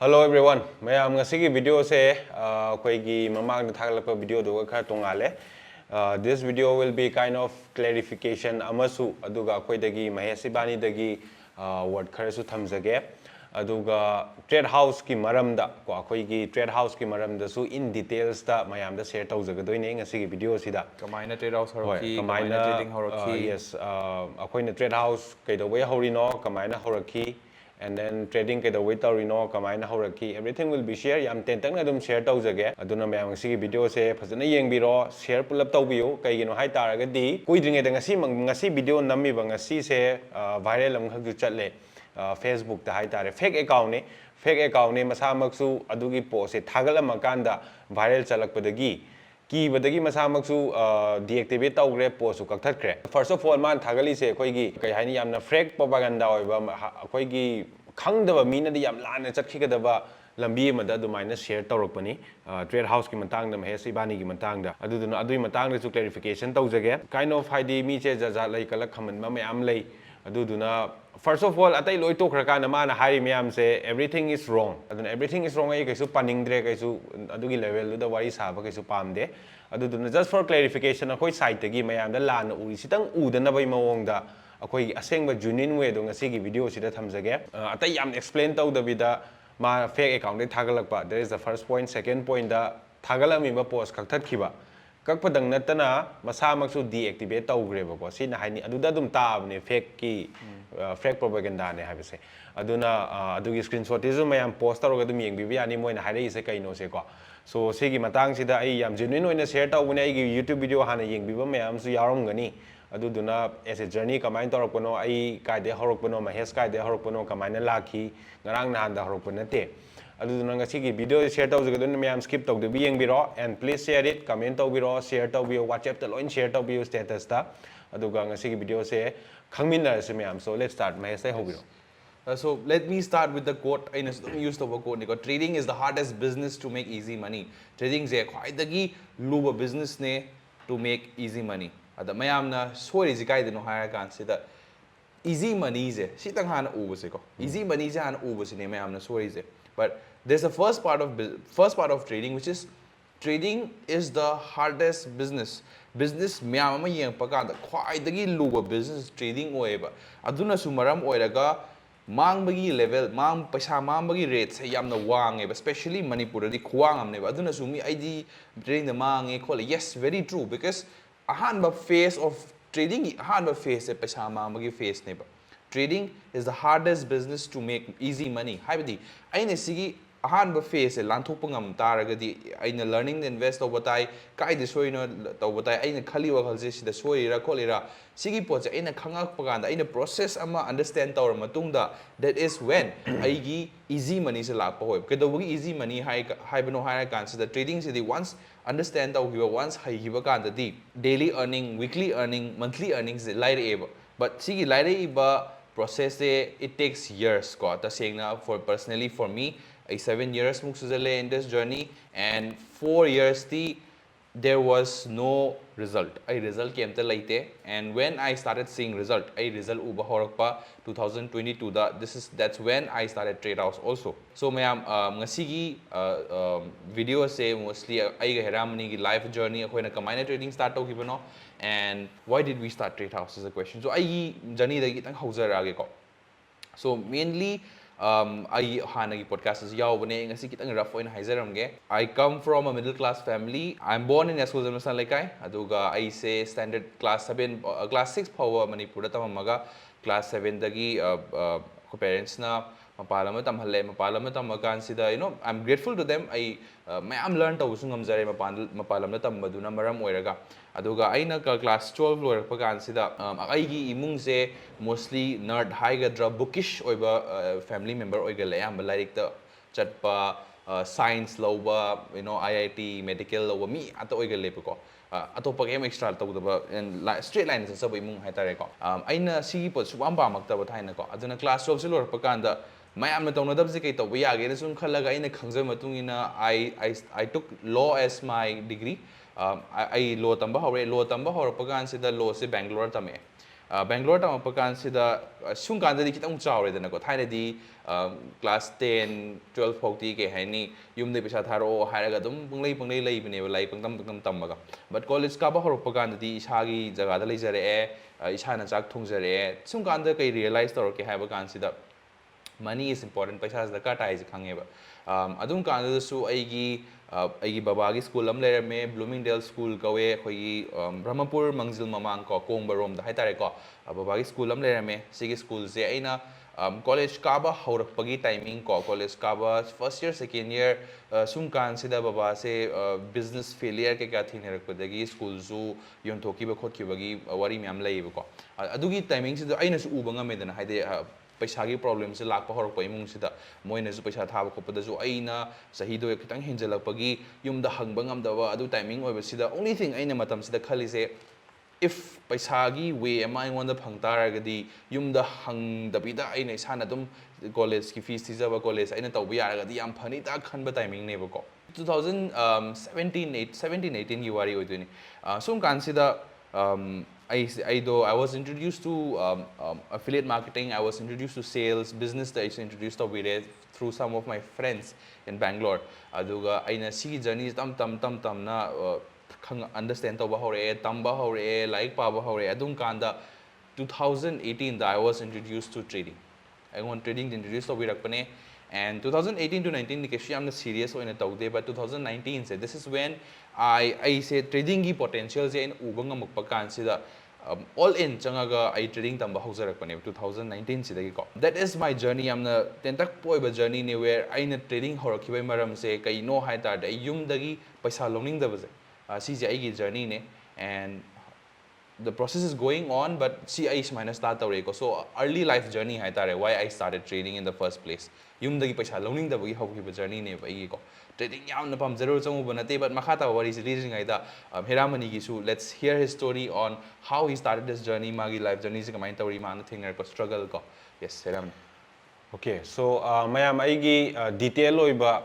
Hello everyone. mayam ngasigi video se koigi mamang thagalakpa video do kha tongale. This video will be kind of clarification amasu aduga koidagi Mahesh ibani dagi word kharasu thamjage. Aduga TradeHouse ki maramda ko koigi TradeHouse ki maramda su in details da mayam da share tawjagadoine ngasigi video sida. Kamaina TradeHouse horaki, kamaina trading horaki. Yes, akoina TradeHouse kaidawe horino kamaina horaki. And then trading ke the way taurino kamaina horaki everything will be share yam tentang na dum share tawjage aduna mayam sigi video se phajana yengbiro share pulap tawbiu kaigino hai taragadi kuidringe da ngasi video nammi ba ngasi se viral am khak ju chatle Facebook ta hai tare fake account ne masa maksu adugi post se thagalam kanda viral chalakpadagi ki badagi masa maksu deactivate tawgre post su kakthakre first of all man thagali se koigi kai haini yamna fake propaganda oiba koigi khangdaba mina di yam lana chatkhigadaba lambi amada adumaina share tawrakpani TradeHouse ki matang da Mahesh ibani ki matang da aduduna adui matang da su clarification tawjage kind of haidi mi che jaja lai kalak khaman ma mayam lai aduduna first of all atai loi to khra kana mana hari mayam se everything is wrong aduna everything is wrong ai kaisu paningdre kaisu adugi level da wari saba kaisu pamde aduduna just for clarification akoi site gi mayam da lan uri sitang udana bai mawong da akoi asengba genuine way do ngasi gi video sida thamjage atai yam explain taw da bida ma fake account de thagalakpa there is the first point second point da thagalami ba post kaktat khiba kakpadang natana masa maksu deactivate tawgreba ko sina haini aduda dum taabne fake ki fake propaganda ne habise aduna adugi screenshot isu mayam post taroga dum yengbi bi ani moina haire ise kaino se ko so sigi matang sida ai yam genuine oina share tawbune ai gi YouTube video hana yengbi ba mayam su yaramgani aduduna as a journey kamain torokpono ai kaide horokpono Mahesh kaide horokpono kamaina lakhi ngarang nahan da horokpona te aduduna ngasigi video share tawjagadun mayam skip tawdebi yengbiro and please share it comment tawbiro share tawbio WhatsApp ta loin share tawbio status ta aduga ngasigi video se khangminna se mayam so let's start Mahesh sai hobiro. So let me start with the quote. I used the quote. Trading is the hardest business to make easy money. Trading is a luba business ne to make easy money. Ada mayam na sorry zikai dino hire consider easy money is sitang han ubuse ko. Easy money is han ubuse ne mayam na sorry is. But there's the first part of trading, which is trading is the hardest business. Business mayam ma yang paganda khwaidagi luba business trading oeba. Aduna sumaram oiraga mangbagi level mang paisa mangbagi rate se yamna wang especially Manipuri di khuang amne aduna sumi id trading the mang khole yes very true because ahanba phase of trading ahanba phase se paisa mangbagi phase ne ba trading is the hardest business to make easy money haibadi aine sigi ahanba phase se lanthokpa ngam taragadi aina learning the invest over tai kai de soino tawbatai aina khali wakal se sida soira kholira sigi poche aina khangak paganda aina process ama understand tawra matungda that is when aigi easy money se lakpa hoy kedogi easy money haibano haira kan se the trading se the once understand taw hiwa once hiwa kan the daily earning weekly earning monthly earnings laire eba but sigi laire ba process it takes years ko ta sengna for personally for me 7 years muksuzale in this journey and 4 years there was no result. A result came to laite and when I started seeing result, a result uba horakpa 2022 that's when I started TradeHouse also. So mayam ngasigi video say mostly ai heramani ki life journey akoina kamaina trading start tawkibano and why did we start TradeHouse is a question. So ai journey da kitang hauzarage ko. So mainly I hanagi podcast is yaubane ngasi kitang rough oin haizaramge. I come from a middle class family. I'm born in School Zamnasan Laikai. Aduga I say standard class 7 class 6 power Manipur tamamaga class 7 dagi ko parents na mapalama tamhalle mapalama tamagan sida I'm grateful to them. I mayam learn to usungam jare mapalam tamaduna maram oiraga aduga aina class 12 loirpa kan sida aigi imung se mostly nerd high gadra bookish oiba family member oiga layam like the chatpa science loba IIT medical loba mi ato oiga lepuko atopa game extra tawdaba and straight line sa sabai imung haitare ko aina sigi pot suam ba makta ba thaina ko aduna class 12 lorpa kanda mayam na tawnadab se kai tawba yage na sun khalaga aina khangja matungina I took law as my degree I law tamba hore law tamba hore pagan se the law se Bangalore tame Bangalore tamapa kansida sung kandadi kitang chawredana ko thainadi class 10 12 phauti ke haini yumde pesa tharo hairaga dum punglei leibne lai pangtam tamaga but college ka ba horok kandadi isagi jaga da leijare isana chak thungjare sung kanda kai realize tor ke haiba kansida money is important paisa da ka tai khangeba adum kanda su aigi babagi school am lerame Bloomingdale school kawe khoi Brahmapur Mangzil Mamang ko Kongbarom da haitare ko babagi school am lerame sigi school se aina college kaba haurakpagi timing ko college kaba first year second year sum kan sida baba se business failure ke ka thinerakpadagi school zu yonthoki ba khotki bagi wari myam leiba ko adugi timing sida aina su ubanga medana haide paisagi problem se lakpa horok pai mung sida moina su paisa thaba khopada ju aina sahi do kitang hinjalakpagi yumda hangbang amdawa adu timing oiba sida only thing aina matam sida khali se if paisagi way ama aingwanda phangtaragadi yumda hangdabida aina isana dum college ki fees tijaba college aina tawbi yaragadi yam phani ta khanba timing ne bako 2017 18 gi wari oiduni sum kansida I was introduced to affiliate marketing. I was introduced to sales, business. I was introduced to it through some of my friends in Bangalore. Aduga aina sigi journey tam na understand to bahore, tam bahore, like pa bahore. Adung kanda 2018 I was introduced to trading. I want trading to introduce to virakpane. And 2018 to 19 nikeshi I'm serious in a taude, but 2019 said this is when I said trading ki potential se in ubanga mukpakan sida all in changaga I trading tamba hausarakpane 2019 sidagi ko. That is my journey. I'm the tentak poiba journey ne where I na trading horakibai maram se kai no haita da yum dagi paisa loaning da baze. Si je ai journey ne and the process is going on, but see I minus start ko. So early life journey haitare why I started trading in the first place. Yum dagi paisa loaning da bagi hauki journey ne bai ko. Trading yam na pam zero changu banate but makhata wari is reading aida Heramani gisu. Let's hear his story on how he started his journey, magi life journey se kamai tawri man thing ko struggle ko. Yes, Heram. Okay, so mayam aigi detail oiba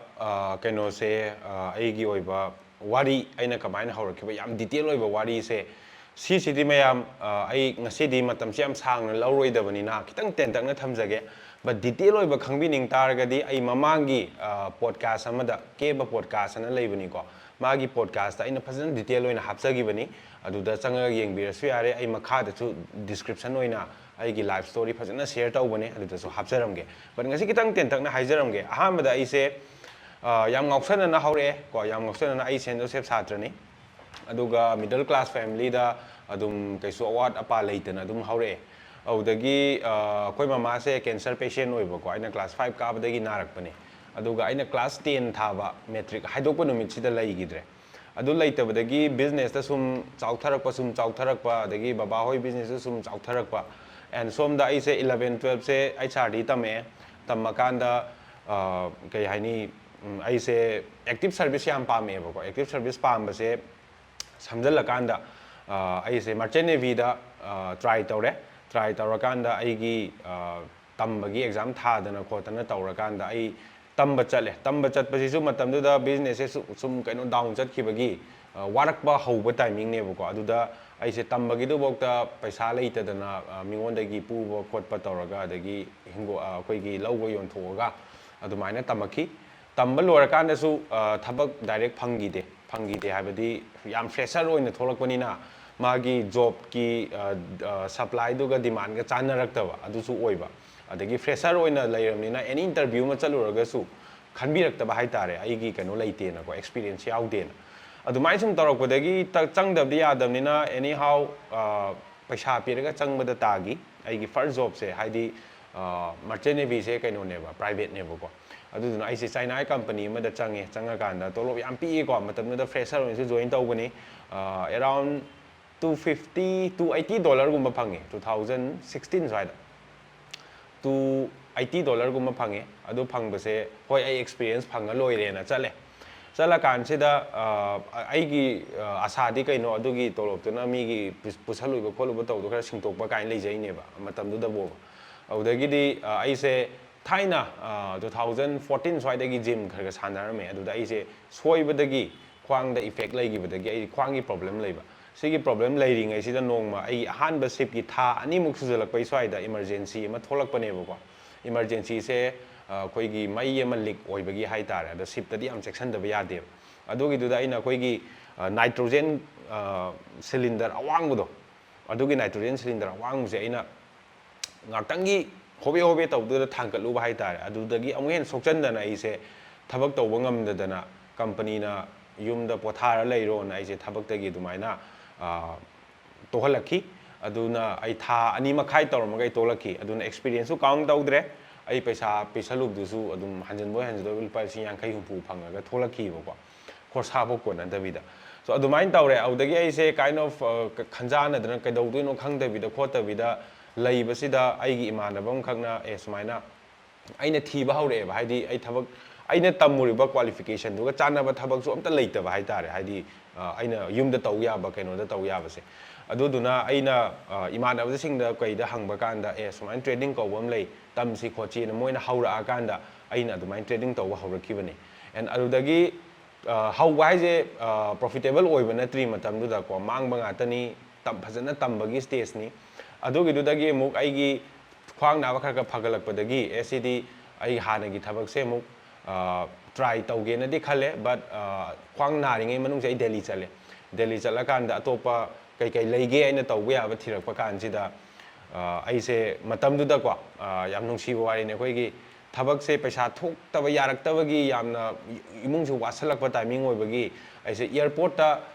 kaino se aigi oiba wari aina kamai haurakhiba yam detail oiba wari se CCD mayam ai ngasidi matam siam sang na lauroidabani na kitang tentak na thamjage but detail oiba khangbining taragadi ai mamangi podcast amada Keba Podcast na leibani ko magi podcast aina phajana detail oina hapsagi bani aduda changa yengbirasu yare ai makhada chu description oina aigi life story phajana share tawbane aduda su hapsaramge but ngasi kitang tentak na haijaramge ahamada ai se yam ngausana na haure ko yam ngausana na ai Saint Joseph Satrani aduga middle class family da adum kaisu award apa leitana adum haure audagi koi mama se cancer patient oiba ko aina class 5 ka badagi narakpane aduga aina class 10 thaba metric haidokpa numit sida laigidre adu laitabadagi business ta sum chautharakpa adagi baba hoi business ta sum chautharakpa and somda ai se 11 12 se HRD tame tamakanda kai haini ai se active service yam pame ba ko active service pam se samjalakanda ai se merchant navy da try taurakanda aigi tambagi exam thadana khotana taurakanda ai tamba chatpasisu matamduda business sum kaino down chatkibagi warakba hauba timing ne bako aduda ai se tambagi du bokta paisa leitadana mingondagi puba khotpa tauraga adagi hingo akoigi laugo yonthoga adumaina tamakhi tamba lorakanda su thabak direct phangide habadi yam fresher oina tholakpanina magi job ki supply duga demand ga chanaraktaba adusu oiba adagi fresher oina lairamnina any interview ma chaluraga su khanbiraktaba haitare aigi kano leitena ko experience yaudena adumai sum tarakpadagi changdabdi yadamnina anyhow paisa piraga changbada tagi aigi first job se haidi merchant navy se kaino neba private neba ko aduduna ai se China company ma da changa kanda tolop yam pi ko matamda fresher oina su join tawbani around $250 to $80 gumba phange 2016 swaida $280 gumba phange adu phangbase hoi ai experience phanga loire na chala kan sida aigi asadi kaino adugi tolop tuna migi pusaluiba kholuba tawdo khara singtokpa kain leijaine ba matamdu da bo audagidi ai se thaina 2014 swaidagi gym khara sanarame aduda ai se soibadagi khwangda effect laigibadagi ai khwangi problem leiba ꯁꯤꯒꯤ problem ꯂꯩꯔꯤꯉꯩꯁꯤꯗ ꯅꯣꯡꯃ ꯑꯩ ꯑꯍꯥꯟꯕ ꯁꯤꯞꯀꯤ ꯊꯥ ꯑꯅꯤꯃꯨꯛ ꯁꯨꯖꯜꯂꯛꯄꯩ ꯁ꯭ꯋꯥꯏꯗ emergency ꯑꯃ ꯊꯣꯛꯂꯛꯄꯅꯦꯕꯀꯣ ꯏꯃꯔꯖꯦꯟꯁꯤꯁꯦ ꯑꯩꯈꯣꯏꯒꯤ ꯃꯩ ꯑꯃ ꯂꯤꯛ ꯑꯣꯏꯕꯒꯤ ꯍꯥꯏꯇꯥꯔꯦ ꯑꯗꯣ ꯁꯤꯞꯇꯗꯤ ꯌꯥꯝ ꯆꯦꯛꯁꯤꯟꯗꯕ ꯌꯥꯗꯦꯕ ꯑꯗꯨꯒꯤꯗꯨꯗ ꯑꯩꯅ ꯑꯩꯈꯣꯏꯒꯤ 나이트꯭ꯔꯣꯖꯦꯟ ꯁꯤꯂꯤꯟꯗꯔ ꯑꯋꯥꯡꯕꯗꯣ ꯑꯗꯨꯒꯤ 나이트꯭ꯔꯣꯖꯦꯟ ꯁꯤꯂꯤꯟꯗꯔ ꯑꯋꯥꯡꯕꯁꯦ ꯑꯩꯅ ꯉꯥꯛꯇꯪꯒꯤ ꯍꯣꯕꯦ ꯍꯣꯕꯦ ꯇꯧꯕꯗꯨꯗ ꯊꯥꯡꯒꯠꯂꯨꯕ ꯍꯥꯏꯇꯥꯔꯦ ꯑꯗꯨꯗꯒꯤ ꯑꯃꯨꯛ ꯍꯦꯟꯅ ꯁꯣꯛꯆꯟꯗꯅ ꯑꯩꯁꯦ ꯊꯕꯛ ꯇꯧꯕ ꯉꯝꯗꯗꯅ ꯀꯝꯄꯅꯤꯅ ꯌꯨꯝꯗ ꯄꯣꯊꯥꯔ ꯂꯩꯔꯣꯅ ꯑꯩꯁꯦ ꯊꯕꯛꯇꯒꯤ ꯑꯗꯨꯃꯥꯏꯅ ꯇꯣꯛꯍꯜꯂꯛꯈꯤ ꯑꯗꯨꯅ ꯑꯩ ꯊꯥ 2 ꯃꯈꯥꯏ ꯇꯧꯔꯝꯃꯒ ꯑꯩ ꯇꯣꯛꯂꯛꯈꯤ ꯑꯗꯨꯅ ꯑꯦꯛꯁꯄꯤꯔꯤꯌꯦꯟꯁꯁꯨ ꯀꯥꯎꯟ ꯇꯧꯗ꯭ꯔꯦ ꯑꯩ ꯄꯩꯁꯥ ꯄꯤꯁꯜꯂꯨꯕꯗꯨꯁꯨ ꯑꯗꯨꯝ ꯍꯟꯖꯤꯟꯕꯣꯏ ꯍꯟꯖꯤꯟꯕꯣꯏ ꯂꯨꯄꯥ 50-60 ꯐꯪꯉꯒ ꯊꯣꯛꯂꯛꯈꯤꯕꯀꯣ ꯈꯣꯔꯁꯥꯐꯥꯎ ꯀꯣꯟꯅꯗꯕꯤꯗ ꯁꯣ ꯑꯗꯨꯃꯥꯏꯅ ꯇꯧꯔꯦ ꯑꯗꯨꯗꯒꯤ ꯑꯩꯁꯦ ꯀꯥꯏꯟ ꯑꯣꯐ ꯈꯟꯖꯥꯟꯅꯗꯅ ꯀꯩꯗꯧꯗꯣꯏꯅꯣ ꯈꯪꯗꯕꯤꯗ ꯈꯣꯠꯇꯕꯤꯗ ꯂꯩꯕꯁꯤꯗ ꯑꯩꯒꯤ ꯏꯃꯥꯟꯅꯕ ꯑꯃꯈꯛꯅ ꯁꯨꯃꯥꯏꯅ ꯑꯩꯅ ꯊꯤꯕ ꯍꯧꯔꯛꯑꯦꯕ ꯍꯥꯏꯗꯤ ꯑꯩ ꯊꯕꯛ ꯑꯩꯅ ꯇꯝꯃꯨꯔꯤꯕ ꯀ꯭ꯋꯥꯂꯤꯐꯤꯀꯦꯁꯟꯗꯨꯒ ꯆꯥꯟꯅꯕ ꯊꯕꯛꯁꯨ ꯑꯝꯇ ꯂꯩꯇꯕ ꯍꯥꯏꯇꯥꯔꯦ ꯍꯥꯏꯗꯤ ꯑꯩꯅ ꯌꯨꯝꯗ ꯇꯧ ꯌꯥꯕ ꯀꯩꯅꯣꯗ ꯇꯧ ꯌꯥꯕꯁꯦ ꯑꯗꯨꯗꯨꯅ ꯑꯩꯅ ꯏꯃꯥꯟꯅꯕꯁꯤꯡꯗ ꯀꯩꯗ ꯍꯪꯕ ꯀꯥꯟꯗ ꯁꯨꯃꯥꯏꯅ ꯇ꯭ꯔꯦꯗꯤꯡ ꯀꯧꯕ ꯑꯃ ꯂꯩ ꯇꯝꯁꯤ ꯈꯣꯠꯁꯤꯅ ꯃꯣꯏꯅ ꯍꯧꯔꯛꯑꯀꯥꯟꯗ ꯑꯩꯅ ꯑꯗꯨꯃꯥꯏꯅ ꯇ꯭ꯔꯦꯗꯤꯡ ꯇꯧꯕ ꯍꯧꯔꯛꯈꯤꯕꯅꯤ ꯑꯦꯟ ꯑꯗꯨꯗꯒꯤ ꯍꯧꯕ ꯍꯥꯏꯁꯦ ꯄ꯭ꯔꯣꯐꯤꯇꯦꯕꯜ ꯑꯣꯏꯕ ꯅꯠꯇ꯭ꯔꯤ ꯃꯇꯝꯗꯨꯗꯀꯣ ꯃꯥꯡꯕ ꯉꯥꯛꯇꯅꯤ ꯐꯖꯅ ꯇꯝꯕꯒꯤ ꯁ꯭ꯇꯦꯖꯅꯤ ꯑꯗꯨꯒꯤꯗꯨꯗꯒꯤ ꯑꯃꯨꯛ ꯑꯩꯒꯤ ꯈ꯭ꯋꯥꯡ ꯅꯥꯕ ꯈꯔ ꯐꯒꯠꯂꯛꯄꯗꯒꯤ ꯁꯤꯗꯤ ꯑꯩ ꯍꯥꯟꯅꯒꯤ ꯊꯕꯛꯁꯦ ꯑꯃꯨꯛ ꯇ꯭ꯔꯥꯏ ꯇꯧꯒꯦꯅꯗꯤ ꯈꯜꯂꯦ ꯕꯠ ꯈ꯭ꯋꯥꯡ ꯅꯥꯔꯤꯉꯩ ꯃꯅꯨꯡꯁꯦ ꯑꯩ ꯗꯦꯜꯂꯤ ꯆꯠꯂꯦ ꯗꯦꯜꯂꯤ ꯆꯠꯂꯀꯥꯟꯗ ꯑꯇꯣꯞꯄ ꯀꯩꯀꯩ ꯂꯩꯒꯦ ꯑꯩꯅ ꯇꯧꯕ ꯌꯥꯕ ꯊꯤꯔꯛꯄ ꯀꯥꯟꯁꯤꯗ ꯑꯩꯁꯦ ꯃꯇꯝꯗꯨꯗꯀꯣ ꯌꯥꯝ ꯅꯨꯡꯁꯤꯕ ꯋꯥꯔꯤꯅꯤ ꯑꯩꯈꯣꯏꯒꯤ ꯊꯕꯛꯁꯦ ꯄꯩꯁꯥ ꯊꯣꯛꯇꯕ ꯌꯥꯔꯛꯇꯕꯒꯤ ꯌꯥꯝꯅ ꯏꯃꯨꯡꯁꯨ ꯋꯥꯁꯜꯂꯛꯄ ꯇꯥꯏꯃꯤꯡ ꯑꯣꯏꯕꯒꯤ ꯑꯩꯁꯦ ꯏꯌꯥꯔꯄꯣꯔꯠꯇ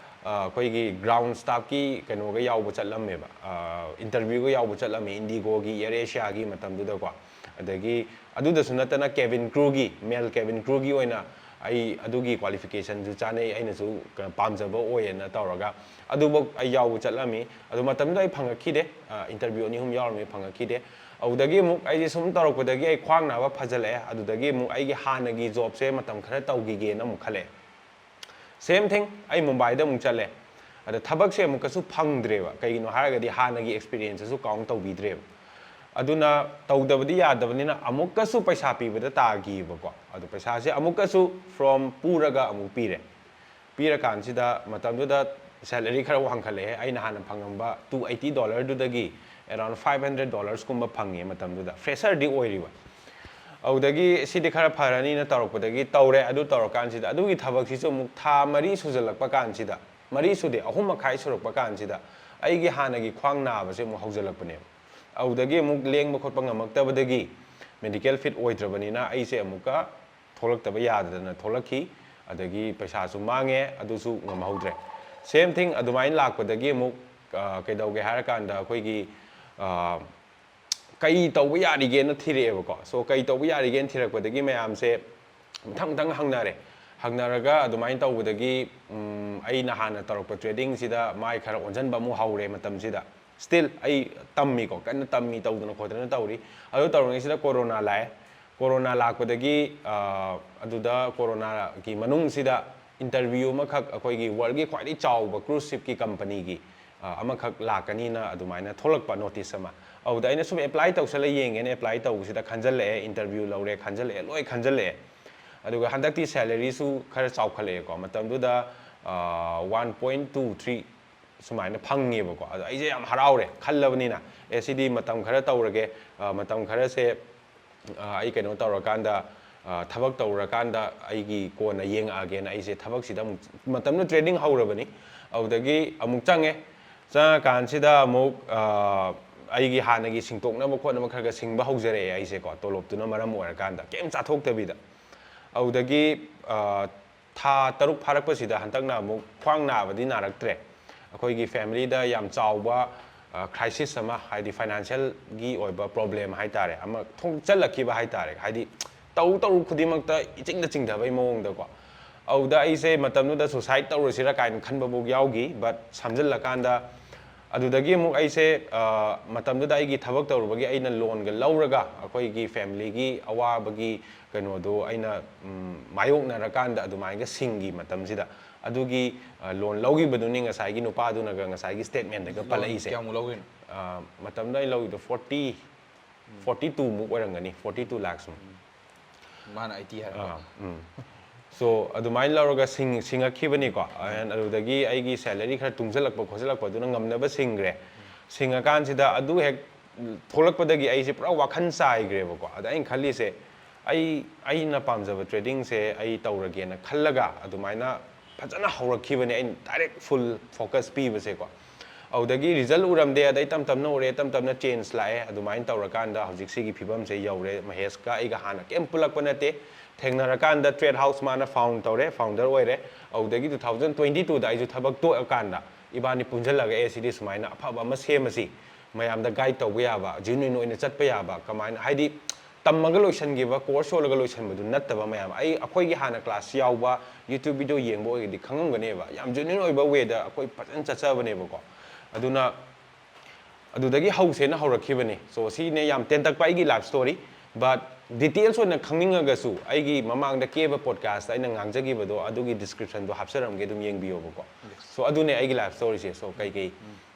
ꯑꯩꯈꯣꯏꯒꯤ ꯒ꯭ꯔꯥꯎꯟ ꯁ꯭ꯇꯥꯐꯀꯤ ꯀꯩꯅꯣꯒ ꯌꯥꯎꯕ ꯆꯠꯂꯝꯃꯦꯕ ꯏꯟꯇꯔꯚ꯭ꯌꯨꯒ ꯌꯥꯎꯕ ꯆꯠꯂꯝꯃꯦ ꯏꯟꯗꯤꯒꯣꯒꯤ ꯏꯌꯔ ꯑꯦꯁꯤꯌꯥꯒꯤ ꯃꯇꯝꯗꯨꯗꯀꯣ ꯑꯗꯒꯤ ꯑꯗꯨꯗꯁꯨ ꯅꯠꯇꯅ ꯀꯦꯕꯤꯟ ꯀ꯭ꯔꯨꯒꯤ ꯃꯦꯜ ꯀꯦꯕꯤꯟ ꯀ꯭ꯔꯨꯒꯤ ꯑꯣꯏꯅ ꯑꯩ ꯑꯗꯨꯒꯤ ꯀ꯭ꯋꯥꯂꯤꯐꯤꯀꯦꯁꯟꯁꯨ ꯆꯥꯅꯩ ꯑꯩꯅꯁꯨ ꯄꯥꯝꯖꯕ ꯑꯣꯏꯌꯦꯅ ꯇꯧꯔꯒ ꯑꯗꯨꯐꯧ ꯑꯩ ꯌꯥꯎꯕ ꯆꯠꯂꯝꯃꯤ ꯑꯗꯨ ꯃꯇꯝꯗꯨꯗ ꯑꯩ ꯐꯪꯉꯛꯈꯤꯗꯦ ꯏꯟꯇꯔꯚ꯭ꯌꯨ 2-3 ꯌꯥꯎꯔꯝꯃꯤ ꯐꯪꯉꯛꯈꯤꯗे ꯑꯗꯨꯗꯒꯤ ꯑꯃꯨꯛ ꯑꯩꯁꯦ ꯁꯨꯝ ꯇꯧꯔꯛꯄꯗꯒꯤ ꯑꯩ ꯈ꯭ꯋꯥꯡ ꯅꯥꯕ ꯐꯖꯜꯂꯛꯑꯦ ꯑꯗꯨꯗꯒꯤ ꯑꯃꯨꯛ ꯑꯩꯒꯤ ꯍꯥꯟꯅꯒꯤ ꯖꯣꯕꯁꯦ ꯃꯇꯝ ꯈꯔ ꯇꯧꯈꯤꯒꯦꯅ ꯑꯃꯨꯛ ꯈꯜꯂꯛꯑꯦ ꯁꯦꯝ ꯊꯤꯡ ꯑꯩ ꯃꯨꯝꯕꯥꯏꯗ ꯑꯃꯨꯛ ꯆꯠꯂꯦ ꯑꯗ ꯊꯕꯛꯁꯦ ꯑꯃꯨꯛꯀꯁꯨ ꯐꯪꯗ꯭ꯔꯦꯕ ꯀꯩꯒꯤꯅꯣ ꯍꯥꯏꯔꯒꯗꯤ ꯍꯥꯟꯅꯒꯤ ꯑꯦꯛꯁꯄꯤꯔꯤꯌꯦꯟꯁꯁꯨ ꯀꯥꯎꯟ ꯇꯧꯕꯤꯗ꯭ꯔꯦꯕ ꯑꯗꯨꯅ ꯇꯧꯗꯕꯗꯤ ꯌꯥꯗꯕꯅꯤꯅ ꯑꯃꯨꯛꯀꯁꯨ ꯄꯩꯁꯥ ꯄꯤꯕꯗ ꯇꯥꯈꯤꯕꯀꯣ ꯑꯗꯣ ꯄꯩꯁꯥꯁꯦ ꯑꯃꯨꯛꯀꯁꯨ ꯐ꯭ꯔꯣꯝ ꯄꯨꯔꯒ ꯑꯃꯨꯛ ꯄꯤꯔꯦ ꯄꯤꯔꯀꯥꯟꯁꯤꯗ ꯃꯇꯝꯗꯨꯗ ꯁꯦꯂꯔꯤ ꯈꯔ ꯋꯥꯡꯈꯠꯂꯛꯑꯦ ꯑꯩꯅ ꯍꯥꯟꯅ ꯐꯪꯉꯝꯕ $280ꯗꯨꯗꯒꯤ ꯑꯦꯔꯥꯎꯟ $500ꯀꯨꯝꯕ ꯐꯪꯉꯦ ꯃꯇꯝꯗꯨꯗ ꯐ꯭ꯔꯦꯁꯔꯗꯤ ꯑꯣꯏꯔꯤꯕ ꯑꯗꯨꯗꯒꯤ ꯁꯤꯗꯤ ꯈꯔ ꯐꯔꯅꯤꯅ ꯇꯧꯔꯛꯄꯗꯒꯤ ꯇꯧꯔꯦ ꯑꯗꯨ ꯇꯧꯔꯀꯥꯟꯁꯤꯗ ꯑꯗꯨꯒꯤ ꯊꯕꯛꯁꯤꯁꯨ ꯑꯃꯨꯛ ꯊꯥ 4 ꯁꯨꯖꯜꯂꯛꯄ ꯀꯥꯟꯁꯤꯗ 4 ꯁꯨꯗꯦ 3 ꯃꯈꯥꯏ ꯁꯨꯔꯛꯄ ꯀꯥꯟꯁꯤꯗ ꯑꯩꯒꯤ ꯍꯥꯟꯅꯒꯤ ꯈ꯭ꯋꯥꯡ ꯅꯥꯕꯁꯦ ꯑꯃꯨꯛ ꯍꯧꯖꯜꯂꯛꯄꯅꯦꯕ ꯑꯗꯨꯗꯒꯤ ꯑꯃꯨꯛ ꯂꯦꯡꯕ ꯈꯣꯠꯄ ꯉꯝꯃꯛꯇꯕꯗꯒꯤ ꯃꯦꯗꯤꯀꯦꯜ ꯐꯤꯠ ꯑꯣꯏꯗ꯭ꯔꯕꯅꯤꯅ ꯑꯩꯁꯦ ꯑꯃꯨꯛꯀ ꯊꯣꯛꯂꯛꯇꯕ ꯌꯥꯗꯗꯅ ꯊꯣꯛꯂꯛꯈꯤ ꯑꯗꯒꯤ ꯄꯩꯁꯥꯁꯨ ꯃꯥꯡꯉꯦ ꯑꯗꯨꯁꯨ ꯉꯝꯍꯧꯗ꯭ꯔꯦ ꯁꯦꯝ ꯊꯤꯡ ꯑꯗꯨꯃꯥꯏꯅ ꯂꯥꯛꯄꯗꯒꯤ ꯑꯃꯨꯛ ꯀꯩꯗꯧꯒꯦ ꯍꯥꯏꯔꯀꯥꯟꯗ ꯑꯩꯈꯣꯏꯒꯤ ꯀꯩ ꯇꯧꯕ ꯌꯥꯔꯤꯒꯦꯅ ꯊꯤꯔꯛꯑꯦꯕꯀꯣ ꯁꯣ ꯀꯩ ꯇꯧꯕ ꯌꯥꯔꯤꯒꯦꯅ ꯊꯤꯔꯛꯄꯗꯒꯤ ꯃꯌꯥꯝꯁꯦ ꯃꯊꯪ ꯍꯪꯅꯔꯦ ꯍꯪꯅꯔꯒ ꯑꯗꯨꯃꯥꯏꯅ ꯇꯧꯕꯗꯒꯤ ꯑꯩꯅ ꯍꯥꯟꯅ ꯇꯧꯔꯛꯄ ꯇ꯭ꯔꯦꯗꯤꯡꯁꯤꯗ ꯃꯥꯏ ꯈꯔ ꯑꯣꯟꯁꯤꯟꯕ ꯑꯃꯨꯛ ꯍꯧꯔꯦ ꯃꯇꯝꯁꯤꯗ ꯁ꯭ꯇꯤꯜ ꯑꯩ ꯇꯝꯃꯤꯀꯣ ꯀꯟꯅ ꯇꯝꯃꯤ ꯇꯧꯗꯅ ꯈꯣꯠꯇꯅ ꯇꯧꯔꯤ ꯑꯗꯨ ꯇꯧꯔꯤꯉꯩꯁꯤꯗ ꯀꯣꯔꯣꯅꯥ ꯂꯥꯛꯑꯦ ꯀꯣꯔꯣꯅꯥ ꯂꯥꯛꯄꯗꯒꯤ ꯑꯗꯨꯗ ꯀꯣꯔꯣꯅꯥꯒꯤ ꯃꯅꯨꯡꯁꯤꯗ ꯏꯟꯇꯔꯚ꯭ꯌꯨ ꯑꯃꯈꯛ ꯑꯩꯈꯣꯏꯒꯤ ꯋꯥꯔꯜꯒꯤ ꯈ꯭ꯋꯥꯏꯗꯒꯤ ꯆꯥꯎꯕ ꯀ꯭ꯔꯨꯖ ꯁꯤꯞꯀꯤ ꯀꯝꯄꯅꯤꯒꯤ ꯑꯃꯈꯛ ꯂꯥꯛꯀꯅꯤꯅ ꯑꯗꯨꯃꯥꯏꯅ ꯊꯣꯛꯂꯛꯄ ꯅꯣꯇꯤꯁ ꯑꯃ ꯑꯗꯨꯗ ꯑꯩꯅ ꯁꯨꯝ ꯑꯦꯄ꯭ꯂꯥꯏ ꯇꯧꯁꯜꯂ ꯌꯦꯡꯒꯦꯅ ꯑꯦꯄ꯭ꯂꯥꯏ ꯇꯧꯕꯁꯤꯗ ꯈꯟꯖꯜꯂꯛꯑꯦ ꯏꯟꯇꯔꯚ꯭ꯌꯨ ꯂꯧꯔꯦ ꯈꯟꯖꯜꯂꯛꯑꯦ ꯂꯣꯏ ꯈꯟꯖꯜꯂꯛꯑꯦ ꯑꯗꯨꯒ ꯍꯟꯗꯛꯇꯤ ꯁꯦꯂꯔꯤꯁꯨ ꯈꯔ ꯆꯥꯎꯈꯠꯂꯛꯑꯦꯀꯣ ꯃꯇꯝꯗꯨꯗ 1.23 ꯁꯨꯃꯥꯏꯅ ꯐꯪꯉꯦꯕꯀꯣ ꯑꯗꯣ ꯑꯩꯁꯦ ꯌꯥꯝ ꯍꯔꯥꯎꯔꯦ ꯈꯜꯂꯕꯅꯤꯅ ꯁꯤꯗꯤ ꯃꯇꯝ ꯈꯔ ꯇꯧꯔꯒꯦ ꯃꯇꯝ ꯈꯔꯁꯦ ꯑꯩ ꯀꯩꯅꯣ ꯇꯧꯔꯀꯥꯟꯗ ꯊꯕꯛ ꯇꯧꯔꯀꯥꯟꯗ ꯑꯩꯒꯤ ꯀꯣꯟꯅ ꯌꯦꯡꯉꯛꯑꯒꯦꯅ ꯑꯩꯁꯦ ꯊꯕꯛꯁꯤꯗ ꯑꯃꯨꯛ ꯃꯇꯝꯗꯨꯗ ꯇ꯭ꯔꯦꯗꯤꯡ ꯍꯧꯔꯕꯅꯤ ꯑꯗꯨꯗꯒꯤ ꯑꯃꯨꯛ ꯆꯪꯉꯀꯥꯟꯁꯤꯗ ꯑꯃꯨꯛ ꯑꯩꯒꯤ ꯍꯥꯟꯅꯒꯤ ꯁꯤꯡꯇꯣꯛꯅꯕ ꯈꯣꯠꯅꯕ ꯈꯔ ꯁꯤꯡꯕ ꯍꯧꯖꯔꯛꯑꯦ ꯑꯩꯁꯦꯀꯣ ꯇꯣꯂꯣꯞꯇꯨꯅ ꯃꯔꯝ ꯑꯣꯏꯔꯀꯥꯟꯗ ꯀꯩꯝ ꯆꯥꯊꯣꯛꯇꯕꯤꯗ ꯑꯗꯨꯗꯒꯤ ꯊꯥ 3 ꯐꯥꯔꯛꯄꯁꯤꯗ ꯍꯟꯗꯛꯅ ꯑꯃꯨꯛ ꯈ꯭ꯋꯥꯡ ꯅꯥꯕꯗꯤ ꯅꯥꯔꯛꯇ꯭ꯔꯦ ꯑꯩꯈꯣꯏꯒꯤ ꯐꯦꯃꯤꯂꯤꯗ ꯌꯥꯝ ꯆꯥꯎꯕ ꯈ꯭ꯔꯥꯏꯁꯤꯁ ꯑꯃ ꯍꯥꯏꯗꯤ ꯐꯥꯏꯅꯥꯟꯁꯤꯌꯦꯜꯒꯤ ꯑꯣꯏꯕ ꯄ꯭ꯔꯣꯕ꯭ꯂꯦꯝ ꯍꯥꯏꯇꯥꯔꯦ ꯑꯃ ꯊꯣꯛꯆꯜꯂꯛꯈꯤꯕ ꯍꯥꯏꯇꯥꯔꯦ ꯍꯥꯏꯗꯤ ꯇꯧ ꯈꯨꯗꯤꯡꯃꯛꯇ ꯏꯆꯤꯡꯗ ꯆꯤꯡꯊꯕꯩ ꯃꯑꯣꯡꯗꯀꯣ ꯑꯗꯨꯗ ꯑꯩꯁꯦ ꯃꯇꯝꯗꯨꯗ ꯁꯨꯁꯥꯏꯠ ꯇꯧꯔꯁꯤꯔꯥ ꯀꯥꯏꯅ ꯈꯟꯕꯐꯥꯎ ꯌꯥꯎꯈꯤ ꯕꯠ ꯁꯝꯖꯤꯜꯂꯀꯥꯟꯗ ꯑꯗꯨꯗꯒꯤ ꯑꯃꯨꯛ ꯑꯩꯁꯦ ꯃꯇꯝꯗꯨꯗ ꯑꯩꯒꯤ ꯊꯕꯛ ꯇꯧꯔꯨꯕꯒꯤ ꯑꯩꯅ ꯂꯣꯟꯒ ꯂꯧꯔꯒ ꯑꯩꯈꯣꯏꯒꯤ ꯐꯦꯃꯤꯂꯤꯒꯤ ꯑꯋꯥꯕꯒꯤ ꯀꯩꯅꯣꯗꯣ ꯑꯩꯅ ꯃꯥꯌꯣꯛꯅꯔꯀꯥꯟꯗ ꯑꯗꯨꯃꯥꯏꯅ ꯁꯤꯡꯒꯤ ꯃꯇꯝꯁꯤꯗ ꯑꯗꯨꯒꯤ ꯂꯣꯟ ꯂꯧꯈꯤꯕꯗꯨꯅꯤ ꯉꯁꯥꯏꯒꯤ ꯅꯨꯄꯥꯗꯨꯅꯒ ꯉꯁꯥꯏꯒꯤ ꯁ꯭ꯇꯦꯠꯃꯦꯟꯗꯒ ꯄꯜꯂꯛꯏꯁꯦ ꯀꯌꯥꯃꯨꯛ ꯂꯧꯒꯤꯅꯣ ꯃꯇꯝꯗ ꯑꯩ ꯂꯧꯈꯤꯗꯣ 42 ꯃꯨꯛ ꯑꯣꯏꯔꯝꯒꯅꯤ 42 lakhs ꯃꯨꯛ ꯃꯥꯅ 80 ꯍꯥꯏꯔꯛꯄ So adumai lauraga singakibani and adudagi aigi salary khara tungjalakpa khojalakpa duna ngamnaba singre singakan sida adu hek tholakpadagi ai se pura wakhan sai greba ko ada in khali se ai na pamjaba trading se ai taurage na khallaga adumaina phajana haurakibani ai direct full focus pi base ko audagi result uramde adai tamna ore tamna change lae adumain taurakanda hojik sigi phibam se yaure Mahesh ka aiga hana kem pulakpa nate thengnarakanda TradeHouse mana found tore founder oire audagi 2022 da aisu thabak to akanda ibani punjalaga e sidi sumaina afaba ama semasi mayamda guide tawba yaba genuine oina chatpa yaba kamaina haidi tammaga loisangiba course olaga loisanbadu nattaba mayam ai akoi gi hana class yawba YouTube video yengbo oigidi khangamganeba yam genuine oiba way da akoi pajan chachabaneba ko aduna adudagi hause na haurakibani so si ne yam tentak pa igi life story but details on khangingagasu aigi mamangda Keba Podcast aina ngangjagibado adugi description do hapsaramge dum yengbiyobo so adune aigi life story se so kai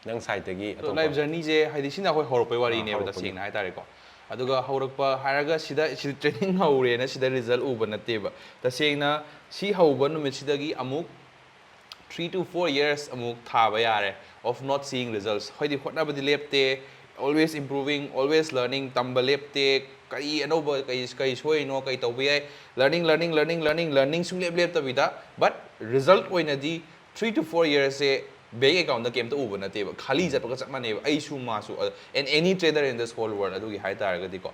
nang site tagi so life journey je haidi sina khoi horopai wari ne bada sing hai tare ko aduga haurakpa haraga sida training haure na sida result uba nateba ta sengna si hauba numit sidagi amuk 3 to 4 years amuk thaba yare of not seeing results hoidi hotna badi lepte always improving always learning tamba lepte kai anoba kai soi no kai tawbi learning sung lep tabida but result oina di 3 to 4 years se bank account da kem to uba na teba khali jat ka chamane ai su ma su and any trader in this whole world adu gi hai tar ga di ko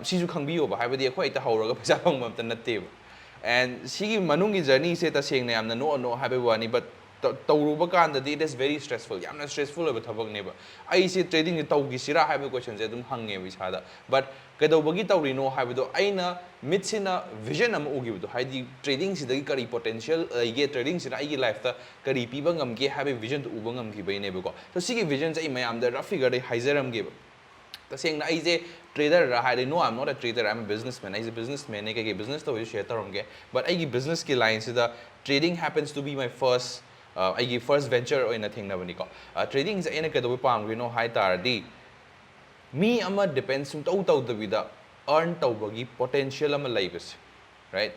si su khangbi yo ba hai badi khoi ta hauraga paisa phang mam ta na teba and sigi manungi journey se ta seng na yamna no hai ba wani but tawruba kan da it is very stressful yamna stressful ba thabak ne ba ai se trading ni tawgi sira hai ba question je dum hange bi sada but kadawbagi tawrino hai ba do aina mitsina vision am ugi do hai di trading si da kari potential ge trading si ai gi life ta kari piba ngam ge have vision to uba ngam ki bai ne ba ko so sigi vision sai mayam da figure dai haizaram ge ba ta seng na ai je trader ra hai no I'm not a trader I'm a businessman I is a businessman ne ke business to share tarom ge but ai gi business ki line si da trading happens to be my first I first venture or anything na bani ko trading is aina ka do pam no hai tar di me ama depends sum tau the vida earn tau bagi potential ama laibas right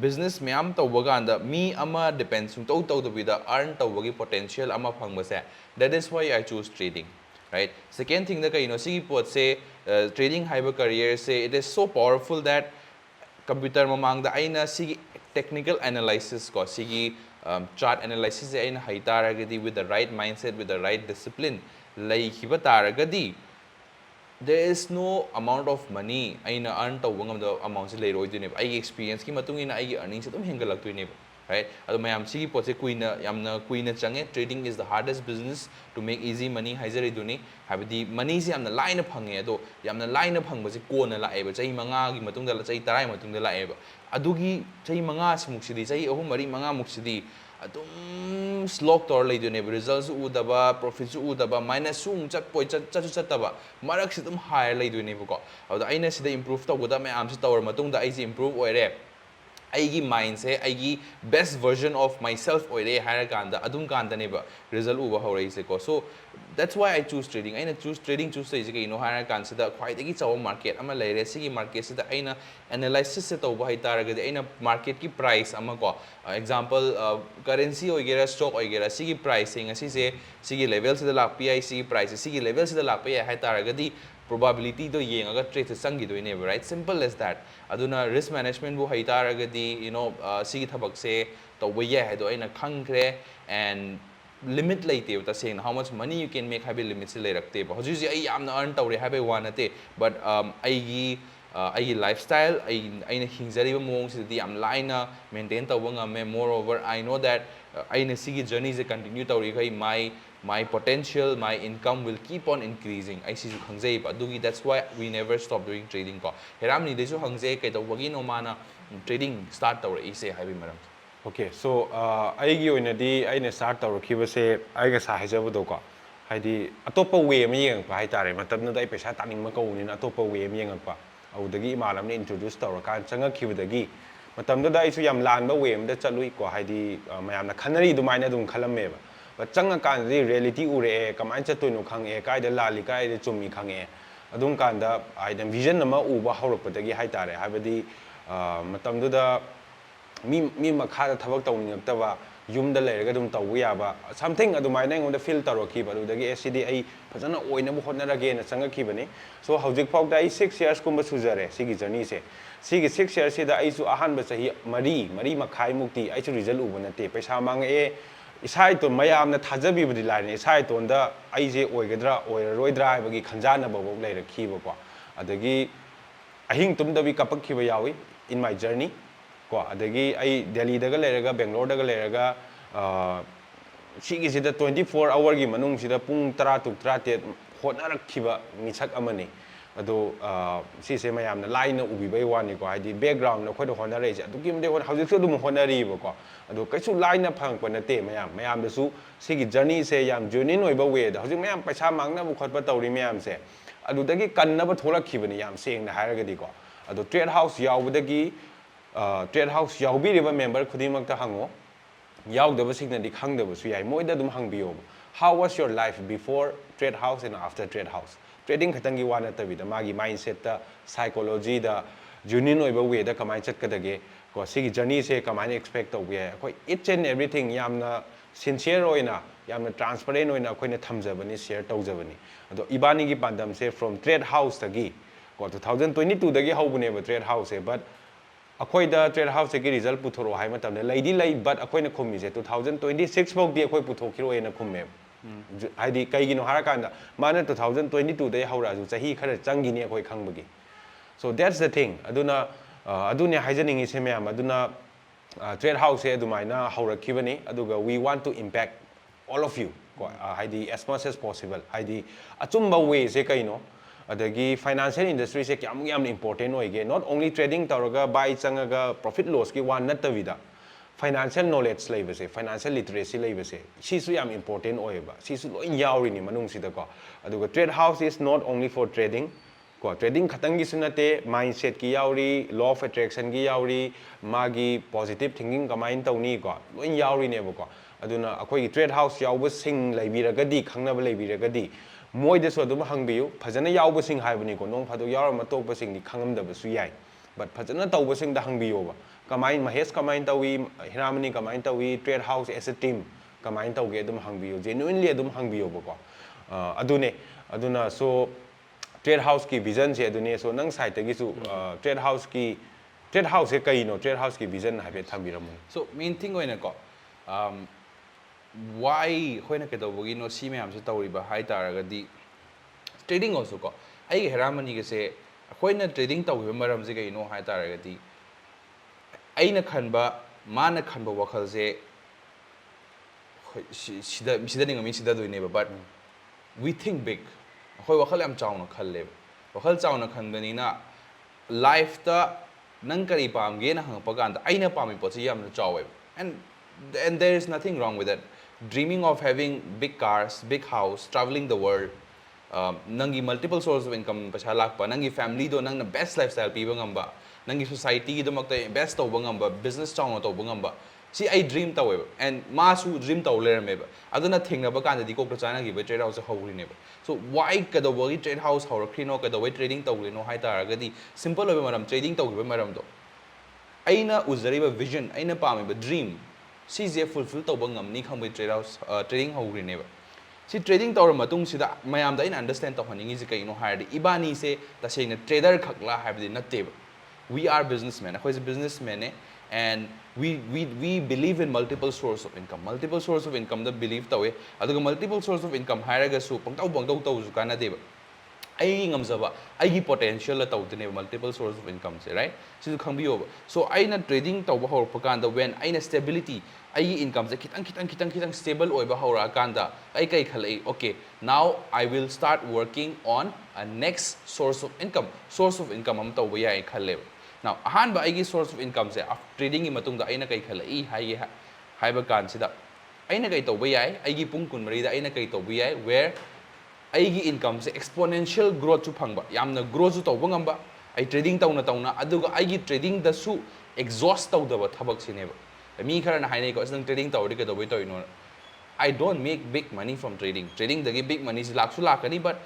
business me am tau baga anda me ama depends sum tau the vida earn tau bagi potential ama phang base that is why I choose trading right second thing da kai si pot say trading high career say it is so powerful that computer mamang da aina si technical analysis ko si chart analysis aina hai taragadi with the right mindset with the right discipline lai khiba taragadi there is no amount of money aina earn tawba ngam the amount se lei roi dine ai experience ki matung ina ai earnings se dum hengalak tuine right adu mayam si pot se kuina yamna kuina change trading is the hardest business to make easy money haizari duni habidi money se yamna line phange ado yamna line phangba se kona la eba chai manga gi matung da chai tarai matung da la eba adugi chai manga smuk sidi chai ahum mari manga muk sidi adum slog tor lei dune results udaba profits udaba minus sung chat poi chat taba marak se dum higher lei dune ko adu aina sida improve tawda me am se tawar matung da ai se improve oire aigi mind se aigi best version of myself oire hire kanda adum kanda ne ba result uba horai se ko so that's why I choose trading aina choose trading choose se ke no hire kan se da khwai dagi chaw market ama leire sigi market se da aina analysis se to ba hai taraga de aina market ki price ama ko example currency oigera stock oigera sigi pricing asi se sigi level se da lak pi sigi price sigi level se da lak pi hai taraga di probability do yenga trade sangi do ne right simple as that aduna risk management bu hai taragadi sigi thabak se to we ya do aina khangre and limit laite ta saying how much money you can make have limit se leirakte ba hoji ai yamna earn tawre have one ate but ai lifestyle aina hingzari ba mong se di am line maintain tawba ngame moreover I know that aina sigi journey se continue tawri khai my potential my income will keep on increasing I see hangjai ba dugi that's why we never stop doing trading ko heram ni desu hangjai kai to wagi no mana trading start tawre ise haibi maram okay so aigi oina di aina start tawra khiba se aiga sa hajabu do ko haidi atopa way ma yeng pa hai tare matamna dai pesa taning ma ko ni na atopa way ma yeng pa audagi malam ni introduce tawra kan changa khibadagi matamda da isu yam lan ba way ma da chalui ko haidi mayam na khanari du maina dum khalamme ba changa kan di reality ure kamai chatoi no khange kai da lali kai da chumi khange adum kan da ai da vision nama uba haurak padagi hai tare habadi matam da mi makhada thabak tawningaktaba yumda lerega dum tawbu yaba something adumaina ngonda feel tarokhiba adudagi SCD ai phajana oinabu hotnarage na changakibani so hojik phawda ai 6 years kumba sujare sigi journey se sigi 6 years se da ai su ahan ba sahi mari makhai mukti ai su result ubunate paisa mangae isai to mayamna thajabi budi laine isai to nda ai je oigadra oiraroidra haibagi khanjana babok leirakhiba ko adagi ahing tumdabi kapakhiba yawi in my journey ko adagi ai Delhi daga leraga Bangalore daga leraga sigi sida 24 hour gi manung sida pung 10 tuk 13 hotnarakhiba misak amani ado si se mayam na line ubi bai wani ko haidi background na khoida honare se adu kim de hon hauji su dum honari ba ko ado kaisu line na phang pa na te mayam da su sigi journey se yam journey noi ba we da hauji mayam paisa mangna bu khot pa tawri mayam se adu dagi kan na ba thorakhibani yam seng na hairaga di ko ado trade house yaubudagi TradeHouse yaubiriba member khudimagta hango yaudaba signadi khangdaba su yai moida dum hangbiyo how was your life before TradeHouse and after TradeHouse trading khatangi wana tabida magi mindset ta psychology da genuine oiba way da kamai chatkadage ko sigi journey se kamai expect to we koi each and everything yamna sincere oina yamna transparent oina koina thamjabani share tawjabani ado ibani gi pandam se from TradeHouse tagi ko 2022 dagi hobune ba TradeHouse se but अखोइदा trade house के result पुथोरो हाइ मतमने लैदी लै but अखोइना खुमिजे 2026 फौदी अखोइ पुथोखिरोयना खुमे हाइदि कैगिनो हारकांदा माने 2022 दे हौराजु चाही खरा चंगिनी अखोइ खंगबगी सो दैट्स द थिंग अदुने हाइजनिंग इसे मैम अदुना ट्रेड हाउस से अदुमाइना हौरखिबनी अदुगा we want to impact all of you हाइदि एज मच एज पॉसिबल हाइदि अचुम्बा वे से कैनो adagi financial industry se kyam important oige not only trading taraga buy changaga profit loss ki one natavida financial knowledge leibase financial literacy leibase si su yam important oiba si su loi yauri ni manung sida ko aduga trade house is not only for trading ko trading khatang gi sunate mindset ki yauri law of attraction gi yauri magi positive thinking kamain tawni ko loi yauri ne ko aduna akoi trade house yauba sing leibiragadi khangnaba leibiragadi मोइदे सो दुम हंगबियु फजना यावबसिंग हाइबनि को नोंग fado यार मतोपसिंग नि खंगमदबसु याय but फजना तौबसिंग द हंगबियो बा कमाइन महेश कमाइन तवी हिरामनी कमाइन तवी trade house as a team कमाइन तौगे दुम हंगबियो जेन्युइनली दुम हंगबियो बको अदुने अदुना सो ट्रेड हाउस की विजन से अदुने सो नंग साइड तगिसु ट्रेड हाउस से कइनो ट्रेड हाउस की विजन हाबे थंबिरमु सो मेन थिंग होइना को why hoina ke dobogi no si me amse tawri ba hai taragadi trading also ko ai heramani ke se hoina trading tawbe maram je kai no hai taragadi aina khanba mana khanba wakhal se sida ninga mi sida doine ba but we think big hoi wakhal am chauna khalle wakhal chauna khanbani na life ta nang kari pam ge na hang pa gan da aina pami po chi yam na chawe and there is nothing wrong with that dreaming of having big cars big house traveling the world nangi multiple sources of income paisa lakpa nangi family do nang best lifestyle piba ngamba nangi society do makta best tawba ngamba business chawna tawba ngamba si I dream tawe and ma su dream taw lerme ba aduna thingna ba kan di ko chana gi ba trade house hawri ne ba so why ka do bogi trade house hawrakri no ka do way trading tawle no hai tar ga di simple obe maram trading taw gi ba maram do aina uzari ba vision aina pami ba dream si je fulfill tawba ngamni khangbai trade house trading hawri ne ba si trading tawra matung sida mayam da in understand taw haningi ji kai no haidi ibani se ta sei na trader khakla haibdi natte ba we are businessmen who is a businessman and we believe in multiple source of income the believe tawe aduga multiple source of income hairaga su pangtau taw su kana deba ai ngamjaba ai gi potential la tawdene multiple source of income se right si khangbiyo so ai na trading tawba hor pakanda when ai na stability ai income se kitang stable oiba hora kanda ai kai khalai okay now I will start working on a next source of income am tawba ya ai khalle now ahan ba ai gi source of income se after trading gi matung da ai na kai khalai hai ba kan sida ai na kai tawba ya ai gi pung kun mari da ai na kai tawba ya where aigi income se exponential growth chu phangba yamna growth chu tawba ngamba ai trading tawna aduga aigi trading da su exhaust tawdaba thabak sineba mi khara na hainai ko asang trading tawri ka dawai toino I don't make big money from trading dagi big money si laksu lakani but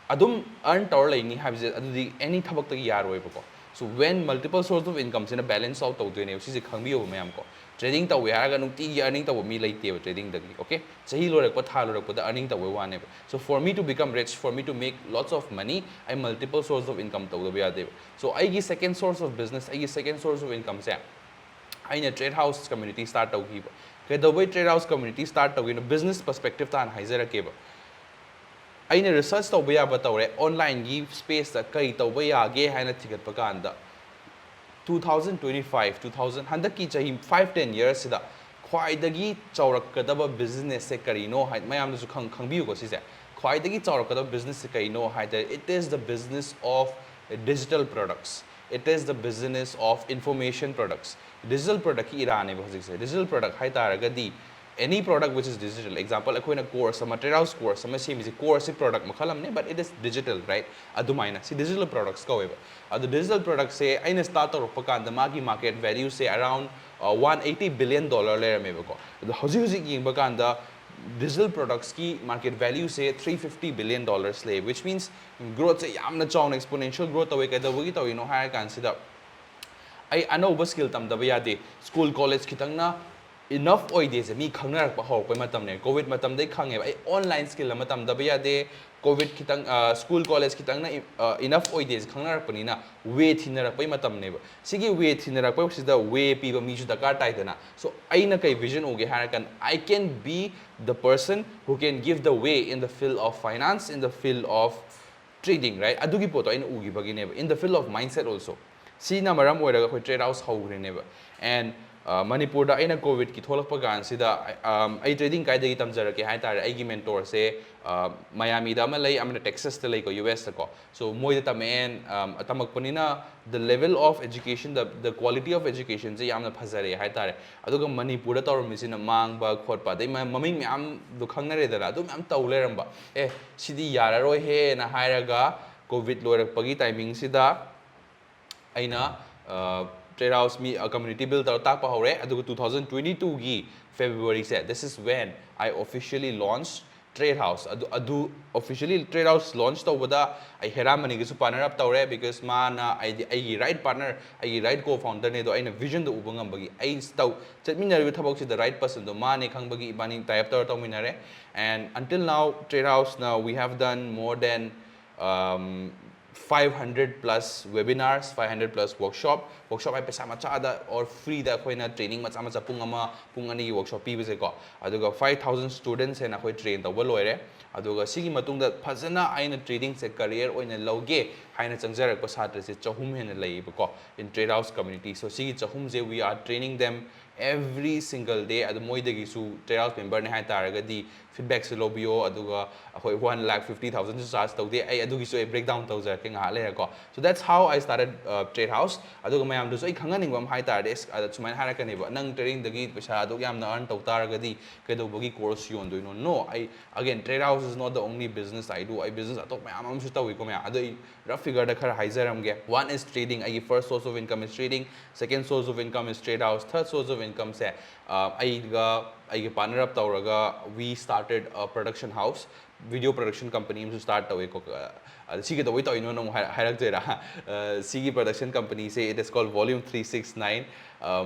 adum earn tawr laini habje adudi any thabak tagi yar oi ko So when multiple sources of income in a balance out tawdene si se khangbiyo mayam ko trading tawe haraga nungti gi earning taw mi leite trading dagi okay sahi lorak pa tha lorak pa earning tawe wane so for me to become rich for me to make lots of money I multiple sources of income tawda ya de so I gi second source of business I gi second source of income se aina TradeHouse community start tau gi ke the way TradeHouse community start tau gi business perspective tan haizara ke ba aina research tawba ya ba tawre online gi space ta kai tawba ya ge haina thigat pa kanda 2025 2000 handaki chahi 5-10 years sida khwaidagi chaurakadaba business se karino hai mayam su khangbiu ko sise khwaidagi chaurakadaba business se karino hai it is the business of digital products it is the business of information products digital product ki irane ba hojik se digital product hai taragadi any product which is digital example akoina course sama TradeHouse course sama same is course product makhalam ne but it is digital right adumaina si digital products ka weba adu digital products se aina start tor pakanda magi market value say around $180 billion le me ko adu hoji ying bakanda digital products ki market value say $350 billion le which means growth say yamna chong exponential growth away ka da wagi to you know higher consider I anova skill tam da yade school college kitang na enough ideas me khangnarak pa hok pa matam ne covid matam dai khange ai online skill matam da ba de covid kitang school college kitang na enough ideas khangnarak pani na way thinarak pa matam ne ba sigi way thinarak pa sida way pi ba mi ju dakar tai dana so ai na kai vision oge harakan I can be the person who can give the way in the field of finance in the field of trading right adugi poto ai na ugi bagi ne ba in the field of mindset also si na maram oiraga khoi TradeHouse hogre ne ba and Manipur da aina covid ki tholak pa gan sida ai trading kai dagi tamjara ke hai tar ai gi mentor se Miami da ma lai amna Texas te lai ko US ta ko so moi da tamen atamak panina the level of education the quality of education se yamna phazare hai tar aduga Manipur da tor misina mang ba khot pa dai maming me am du khangna re da du am taw le ramba sidi yara roi he na hairaga covid loirak pagi timing sida aina TradeHouse me a community build tar tak pa hore aduga 2022 gi February se this is when I officially launched TradeHouse adu officially TradeHouse launched tawada I heramani gi su partner up tawre because mana I right partner I right co-founder ne do aina vision do ubangam bagi I taw chatminare bi thabok si the right person do mane khangbagi ibani type tar tawminare and until now TradeHouse now we have done more than 500 plus webinars 500 plus workshop ai pesa macha da or free da khoina training macha macha pung ani workshop pi bise ko aduga 5000 students and akhoi train da loire aduga sigi matung da phajana aina trading se career oina loge haina changjarak pa satra se chahum hena lai ko in TradeHouse community so sigi chahum je we are training them every single day adu moi dagi su TradeHouse member ne hai taraga di feedback se lobio aduga akhoi 1,50,000 to charge tawde ai adugi so breakdown tawja ke nga le ko so that's how I started TradeHouse aduga mayam du so I khanganing bam hai tar des sumai hara kani ba nang trading dagi pesa adu yam na earn taw taraga di ke do bogi course yon do no I again TradeHouse is not the only business I do I business atok mayam am su tawi ko maya adu rough figure da khar haizaram ge one is trading I first source of income is trading second source of income is TradeHouse third source of income se I partner up tawraga we started a production house video production company to start tawe ko sigi da wai taw no hairak jera sigi production company say it is called volume 369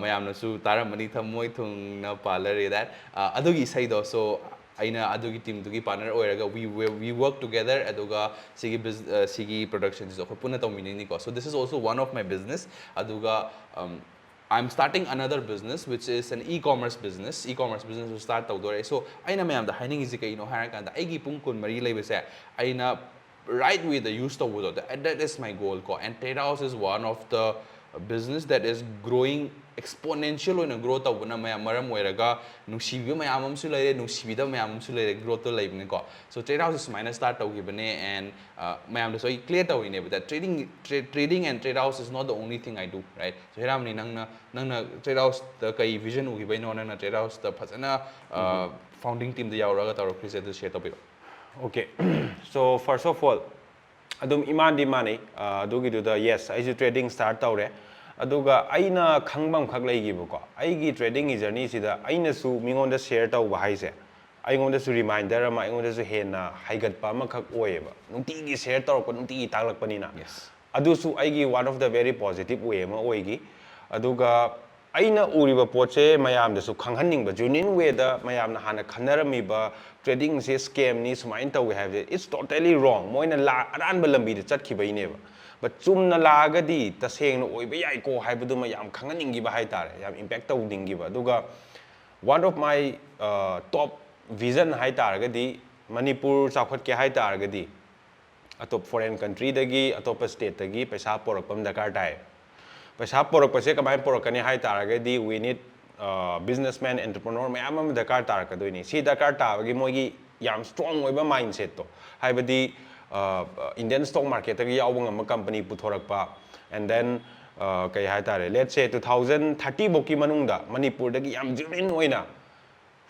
mayam na su taramani thamoi thung na palare that adugi sai do so aina adugi team dugi partner oiraga we work together aduga sigi production is ko puna taw minini ko so this is also one of my business aduga I'm starting another business which is an e-commerce business to start tawdore so aina mayam da haining is kai no haran kan da aigi pung kun mari leibese aina right with the use to that is my goal ko and TradeHouse is one of the business that is growing exponential in a growth of na maram oiraga nungsibi mayam am su leire nungsibida mayam am su leire growth to leibne ko so TradeHouse is minus start taw gibane and mayam so clear taw ine that trading and TradeHouse is not the only thing I do right so heramni nangna TradeHouse the kai vision ugi bai no na TradeHouse the phasana founding team the yauraga taw please to share topic okay so first of all adum iman di mani adugi do the yes I trading start tawre aduga aina khangbam khak leigi buko aigi trading journey sida aina su mingonda share taw ba haise aingonda su reminder ama aingonda su hena haigat pa ma khak oyeba nungti gi share taw ko nungti taklak panina yes ꯑꯗꯨꯁꯨ ꯑꯩꯒꯤ one of the very positive way ꯑꯃ ꯑꯣꯏꯒꯤ ꯑꯗꯨꯒ ꯑꯩꯅ ꯎꯔꯤꯕ ꯄꯣꯠꯁꯦ ꯃꯌꯥꯝꯗꯁꯨ ꯈꯪꯍꯟꯅꯤꯡꯕ genuine ꯋꯦꯗ ꯃꯌꯥꯝꯅ ꯍꯥꯟꯅ ꯈꯟꯅꯔꯝꯃꯤꯕ ꯇ꯭ꯔꯦꯗꯤꯡꯁꯦ ꯁ꯭ꯀꯦꯝꯅꯤ ꯁꯨꯃꯥꯏꯅ ꯇꯧꯋꯦ ꯍꯥꯏꯕꯁꯦ it's totally wrong ꯃꯣꯏꯅ ꯑꯔꯥꯟꯕ ꯂꯝꯕꯤꯗ ꯆꯠꯈꯤꯕꯩꯅꯦꯕ but ꯆꯨꯝꯅ ꯂꯥꯛꯑꯒꯗꯤ ꯇꯁꯦꯡꯅ ꯑꯣꯏꯕ ꯌꯥꯏꯀꯣ ꯍꯥꯏꯕꯗꯨꯃ ꯌꯥꯝ ꯈꯪꯍꯟꯅꯤꯡꯈꯤꯕ ꯍꯥꯏꯇꯥꯔꯦ ꯌꯥꯝ impact ꯇꯧꯅꯤꯡꯈꯤꯕ ꯑꯗꯨꯒ one of my top vision ꯍꯥꯏꯇꯥꯔꯒꯗꯤ ꯃꯅꯤꯄꯨꯔ ꯆꯥꯎꯈꯠꯀꯦ ꯍꯥꯏꯇꯥꯔꯒꯗꯤ atop foreign country dagi atopa state dagi paisa porakpam dakar tai paisa porakpase kamai porakani hai taragadi we need businessman entrepreneur mayam am dakar tarakadoi si dakar tabagi moigi yam strong oiba mindset to haibadi Indian stock market dagi yawbang am company puthorakpa and then kai hai tare let's say 2030 boki manungda manipur dagi yam genuine oina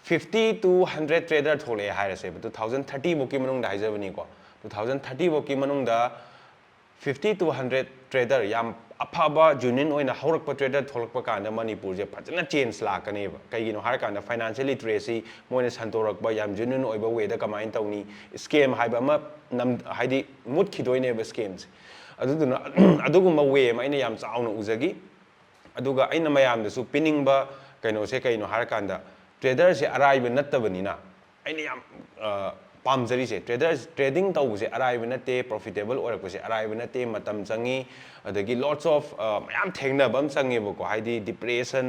50 to 100 trader thole hairase 2030 boki manungda haijabani ko 2030 boki manungda 50 to 100 trader yam aphaba genuine oina horakpa trader tholakpa kanda manipur je phajana change lakane ba kaigino har kanda financial literacy moina santorakpa yam genuine oiba way da kamain tawni scam haiba ma nam haidi mut khidoine ba scams aduduna aduguma way ma ina yam chauna uzagi aduga aina mayam da su piningba kaino se kaino har kanda trader se arrive nattabanina aina yam pamjari se traders trading tawuse arrive nate profitable orakpase arrive nate matam changi adagi lots of mayam thengna bam changi bako haidi depression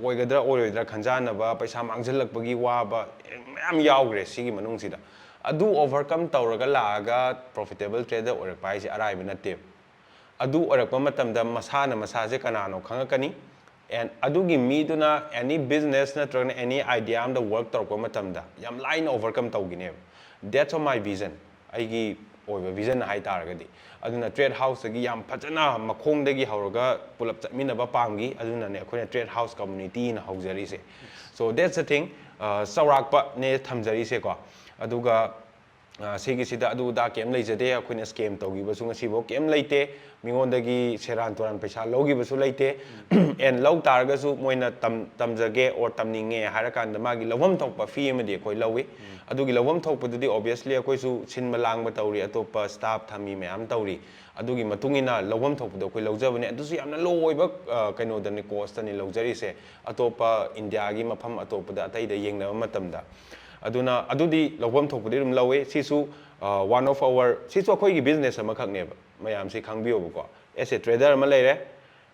oigadra oirodra khanjana ba paisa mangjalakpagi wa ba mayam yaugre sigi manung sida adu overcome tawraga laaga profitable trader orakpa haise arrive nate adu orakpa matamda masana masase kanano khangakani and adugi miduna any business na trana any idea am the work tawko matamda yam line overcome tawgine that's my vision aigi oiba vision hai taragadi aduna trade house gi yam phajana makhong dagi hawraga pulap chatmina ba pamgi aduna ne akhoi trade house community na haujari se so that's the thing saurakpa ne thamjari se ko aduga sigi sida adu da kem leijade akhoi scam tawgi ba sunga sibo kem leite mingondagi seran toran paisa logi basu leite and low targa su moina tamjage or tamninge harakan da magi lawam thokpa fee amadi akhoi lawi adugi lawam thokpa dudi obviously akhoi su sinma langba tawri atopa staff thami mayam tawri adugi matungina lawam thokpa akhoi lawjabane adusu yamna low oiba kaino da ni cost ni lawjari se atopa india gi mafam atopa da atai da yengnaba matamda aduna adudi lawam thokpa dum lawe sisu one of our sisu akhoi gi business ama khakneba mayam si khangbiyo ko as a trader ma leire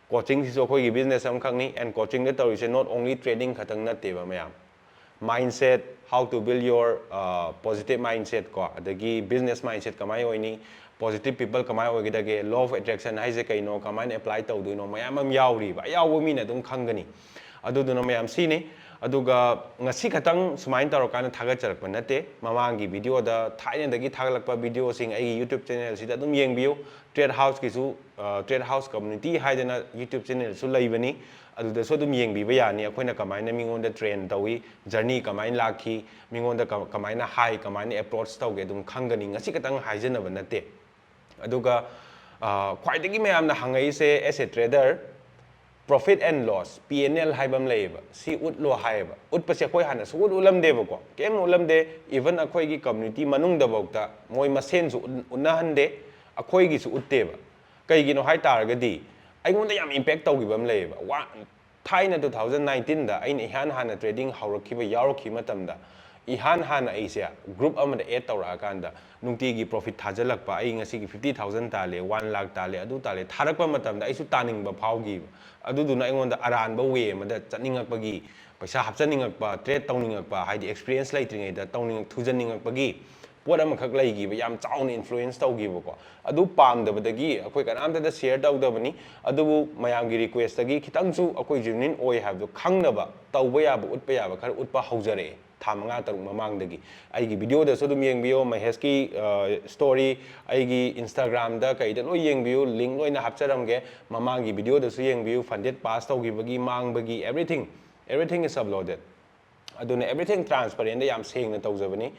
coaching sisu akhoi gi business am khakni and coaching de tawri se not only trading khatang na teba mayam mindset how to build your positive mindset ko adagi business mindset kamai oini positive people kamai oigidage law of attraction haise kaino kamai apply tawduino mayam am yauri ba yawo mi na dum khangani aduduna mayam sini aduga ngasi khatang sumain tarokana thaga charakpa nate mamangi video da thaina dagi thagalakpa video sing ai youtube channel sida dum yengbiu trade house kisu trade house community haidana youtube channel su laibani aduda so dum yengbiba yani akoina kamaina mingonda train tawi journey kamaina lakhi mingonda kamaina high kamaina approach tawge dum khangani ngasi khatang haijanaba nate aduga khwaidagi mayamna hangai se as a trader profit and loss PNL haibam leiba si utlo haiba utpase khoi hana su ulamde bako kem ulamde even akhoi gi community manung da bokta moi masen su unahande akhoi gi su utteba kai gi no hai taragadi aingonda yam impact tawgibam leiba thaina 2019 da aina ihan hana trading haurakhiba yaurokhi matamda ihan hana asia group amada add tawra kanda nungti gi profit thajalakpa ai ngasi gi 50000 tale 1 lakh tale adu tale tharakpa matamda aisu taningba phaugi aduduna aingonda aranba way amada chatningakpagi paisa hapchaningakpa trade tawningakpa haidi experience laitringai da tawningak thujaningakpagi pot amakhak laigi ba yam chauna influence tawgiba ko adu pamdabadagi akhoi kanamda da share tawdabani adubu mayamgi request dagi khitangsu akhoi genuine oi habdo khangnaba tawba yaba utpa yaba khar utpa haujare thamanga taruk mamangdagi aigi video da sodum yengbiyo Mahesh ki story aigi Instagram da kaida loi yengbiyo link loina hapcharamge mamangi video da su yengbiyo funded pass tawgibagi mangbagi everything is uploaded aduna everything transparent da yam sengna tawjabani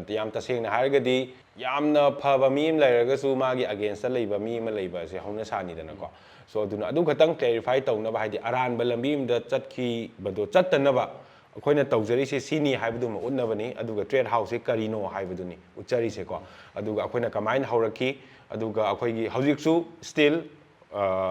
yam tasengna hargadi yamna phaba mi am lairaga su magi against da leiba mi ma leiba se hauna sani dana ko so aduna adu khatang clarify tawna ba haidi aran balambi da chatki bado chattanaba ꯑꯩꯈꯣꯏꯅ ꯇꯧꯖꯔꯤꯁꯦ ꯁꯤꯅꯤ ꯍꯥꯏꯕꯗꯨꯃ ꯎꯠꯅꯕꯅꯤ ꯑꯗꯨꯒ trade ꯍꯥꯎꯁꯁꯦ ꯀꯔꯤꯅꯣ ꯍꯥꯏꯕꯗꯨꯅꯤ ꯎꯠꯆꯔꯤꯁꯦꯀꯣ ꯑꯗꯨꯒ ꯑꯩꯈꯣꯏꯅ ꯀꯃꯥꯏꯅ ꯍꯧꯔꯛꯈꯤ ꯑꯗꯨꯒ ꯑꯩꯈꯣꯏꯒꯤ ꯍꯧꯖꯤꯛꯁꯨ ꯁ꯭ꯇꯤꯜ